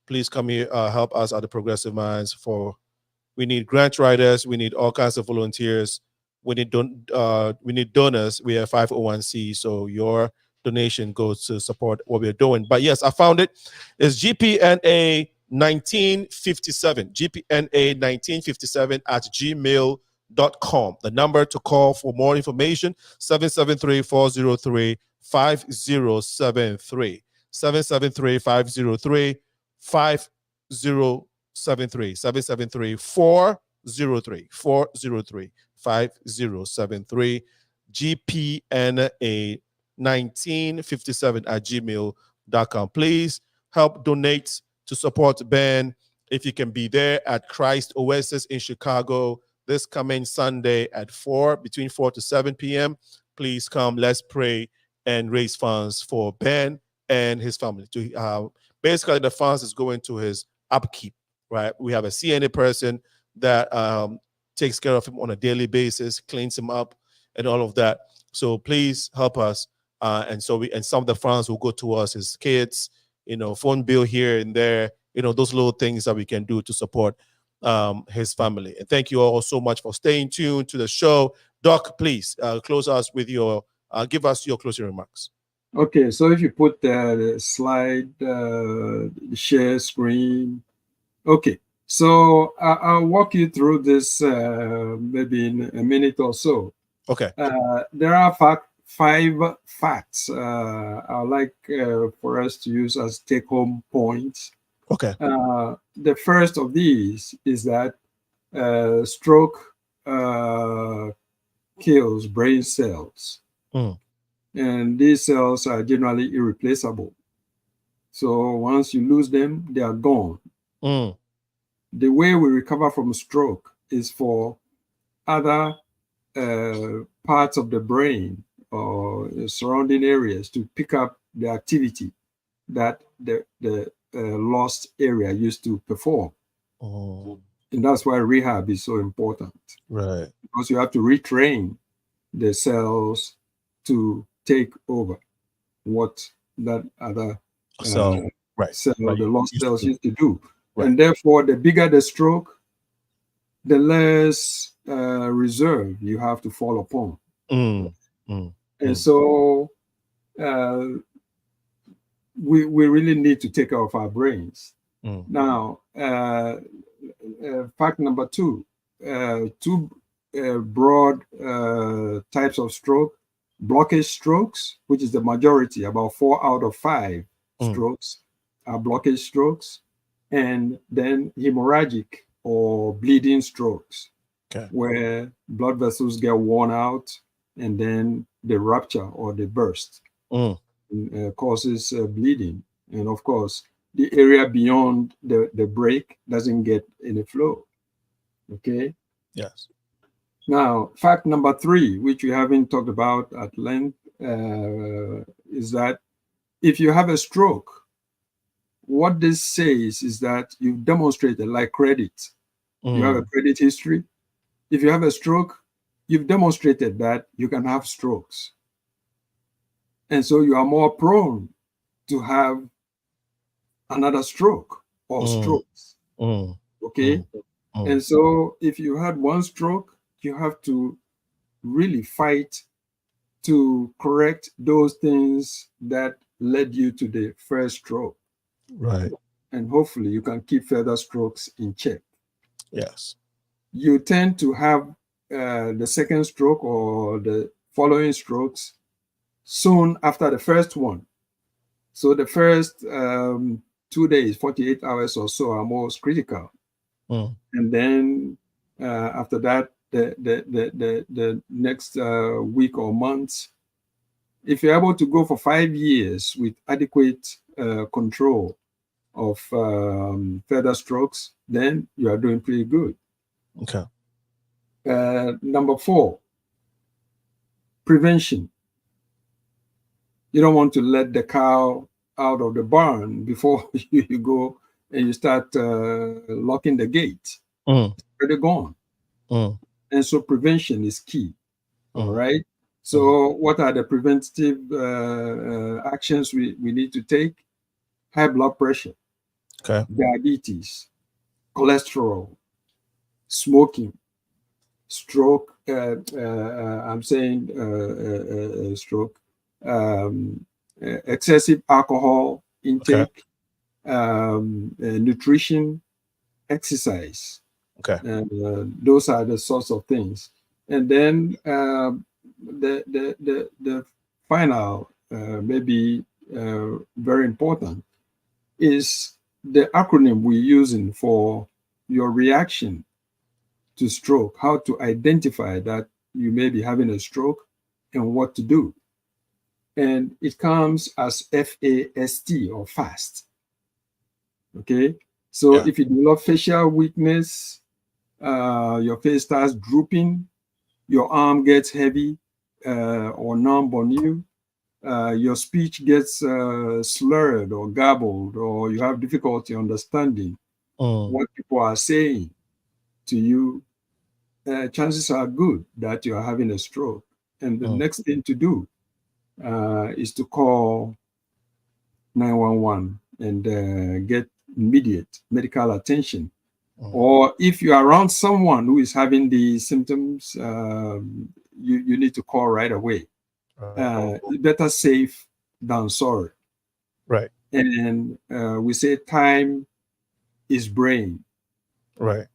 Please come here, help us at the Progressive Minds. We need grant writers, we need all kinds of volunteers, we need donors. We are 501c, so your donation goes to support what we're doing. But yes, I found it. It's GPNA 1957, GPNA 1957 at gmail.com. The number to call for more information, 773-403-5073. 773-503-5073. 773-403-5073. GPNA 1957 at gmail.com. Please help donate to support Ben. If you can be there at Christ Oasis in Chicago this coming Sunday at between 4 to 7 p.m., please come. Let's pray and raise funds for Ben and his family. Basically, the funds is going to his upkeep, right? We have a CNA person that takes care of him on a daily basis, cleans him up, and all of that. So please help us. And some of the funds will go to us, his kids, phone bill here and there, those little things that we can do to support his family. And thank you all so much for staying tuned to the show. Doc, please close us with give us your closing remarks. Okay, so if you put the slide, share screen. Okay, so I'll walk you through this maybe in a minute or so. Okay. There are 5 facts I'd like for us to use as take-home points. Okay. The first of these is that stroke kills brain cells. And these cells are generally irreplaceable. So once you lose them, they are gone. The way we recover from stroke is for other parts of the brain or surrounding areas to pick up the activity that the lost area used to perform. And that's why rehab is so important. Right. Because you have to retrain the cells to take over what that other So, right. cell, Right. the lost Used cells to. used to do. Right. And therefore, the bigger the stroke, the less reserve you have to fall upon. And so we really need to take care of our brains. Now, fact number two, two broad types of stroke: blockage strokes, which is the majority, about 4 out of 5 strokes are blockage strokes, and then hemorrhagic or bleeding strokes, where blood vessels get worn out and then they rupture or they burst, causes bleeding. And of course, the area beyond the break doesn't get any flow. Okay? Yes. Now, fact number 3, which we haven't talked about at length, is that if you have a stroke, what this says is that you've demonstrated, like credit. You have a credit history. If you have a stroke, you've demonstrated that you can have strokes. And so you are more prone to have another stroke or strokes. Okay? And so if you had one stroke, you have to really fight to correct those things that led you to the first stroke. Right. And hopefully you can keep further strokes in check. Yes. You tend to have the second stroke or the following strokes soon after the first one. So the first 2 days, 48 hours or so are most critical. And then after that, the next week or months, if you're able to go for 5 years with adequate control of further strokes, then you are doing pretty good. Okay. Number 4, prevention. You don't want to let the cow out of the barn before you go and you start locking the gate. It's already gone. And so prevention is key. All right. So what are the preventative actions we need to take? High blood pressure, diabetes, cholesterol, smoking, stroke, I'm saying stroke, excessive alcohol intake, nutrition, exercise. Those are the sorts of things. And then the final, maybe very important, is the acronym we're using for your reaction to stroke, how to identify that you may be having a stroke and what to do. And it comes as FAST or FAST. Okay, so if you develop facial weakness, your face starts drooping, your arm gets heavy or numb on you, your speech gets slurred or garbled, or you have difficulty understanding what people are saying to you, chances are good that you are having a stroke. And the next thing to do is to call 911 and get immediate medical attention. Or if you are around someone who is having the symptoms, you need to call right away. Better safe than sorry. Right. And we say time is brain. Right.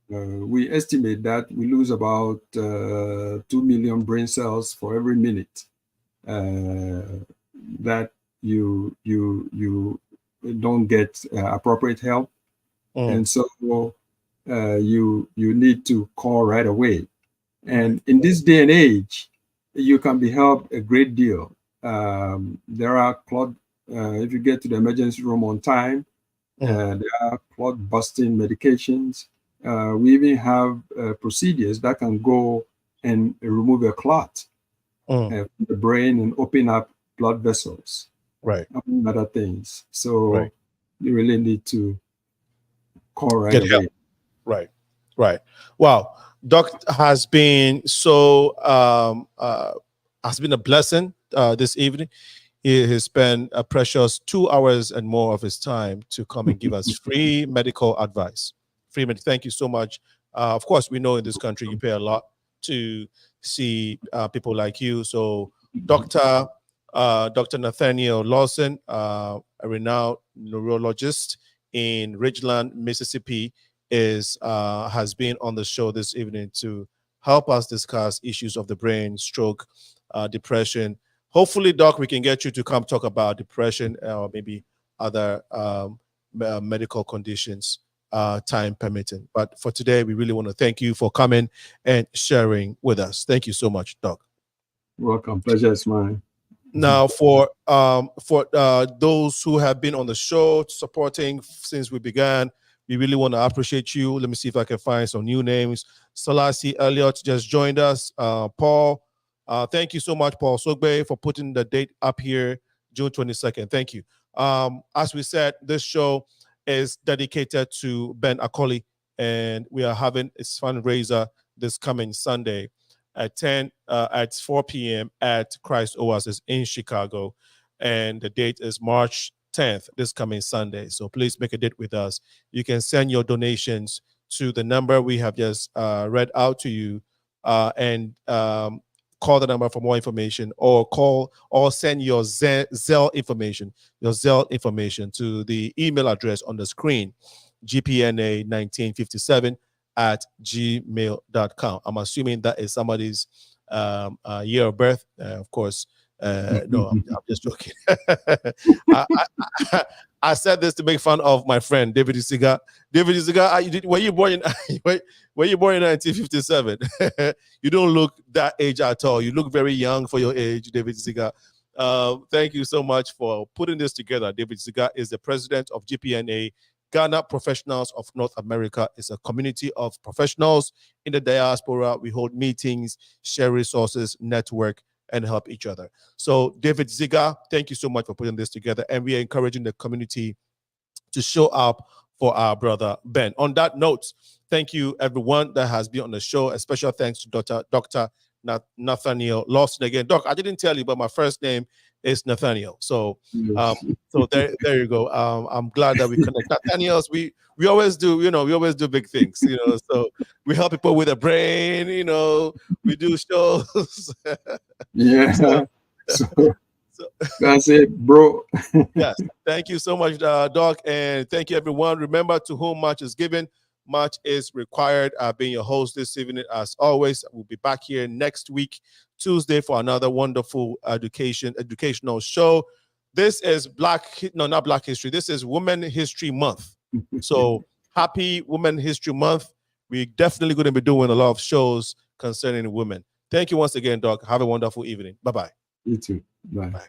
We estimate that we lose about 2 million brain cells for every minute that you don't get appropriate help. And so you need to call right away. And in this day and age, you can be helped a great deal. There are clot, if you get to the emergency room on time, there are clot busting medications. We even have procedures that can go and remove a clot from the brain and open up blood vessels. Right. among other things. So Right. you really need to call right Get away. help. Right. Right. Wow. Doc has been so has been a blessing this evening. He has spent a precious 2 hours and more of his time to come and give us free medical advice. Thank you so much. Of course, we know in this country you pay a lot to see people like you. So, Dr. Nathaniel Lawson, a renowned neurologist in Ridgeland, Mississippi, has been on the show this evening to help us discuss issues of the brain, stroke, depression. Hopefully, Doc, we can get you to come talk about depression or maybe other medical conditions, time permitting. But for today, we really want to thank you for coming and sharing with us. Thank you so much, Doc. Welcome. Pleasure is mine. Now, for those who have been on the show supporting since we began, we really want to appreciate you. Let me see if I can find some new names. Salasi Elliott just joined us. Paul, thank you so much, Paul Sogbe, for putting the date up here, June 22nd. Thank you. As we said, this show is dedicated to Ben Akoli, and we are having a fundraiser this coming Sunday at 4 p.m. at Christ Oasis in Chicago, and the date is March 10th, this coming Sunday. So please make a date with us. You can send your donations to the number we have just read out to you, and call the number for more information, or send your Zelle information to the email address on the screen, gpna1957 at gmail.com. I'm assuming that is somebody's year of birth. Of course, no, I'm just joking. I said this to make fun of my friend David Isiga. David Isiga, were you born in 1957? You don't look that age at all. You look very young for your age, David Isiga. Thank you so much for putting this together. David Isiga is the president of GPNA, Ghana Professionals of North America. Is a community of professionals in the diaspora. We hold meetings, share resources, network, and help each other. So, David Ziga, thank you so much for putting this together. And we are encouraging the community to show up for our brother Ben. On that note, thank you everyone that has been on the show. A special thanks to Dr. Nathaniel Lawson again. Doc, I didn't tell you, but my first name is Nathaniel. So, so there you go. I'm glad that we connect. Nathaniels, we always do, we always do big things, so we help people with a brain, we do shows. Yeah. So that's it, bro. Yes. Thank you so much, Doc. And thank you, everyone. Remember, to whom much is given, much is required. I've been your host this evening. As always, we'll be back here next week, Tuesday, for another wonderful educational show. This is not Black History. This is Women History Month. So happy Women History Month. We're definitely going to be doing a lot of shows concerning women. Thank you once again, Doc. Have a wonderful evening. Bye-bye. You too. Bye. Bye.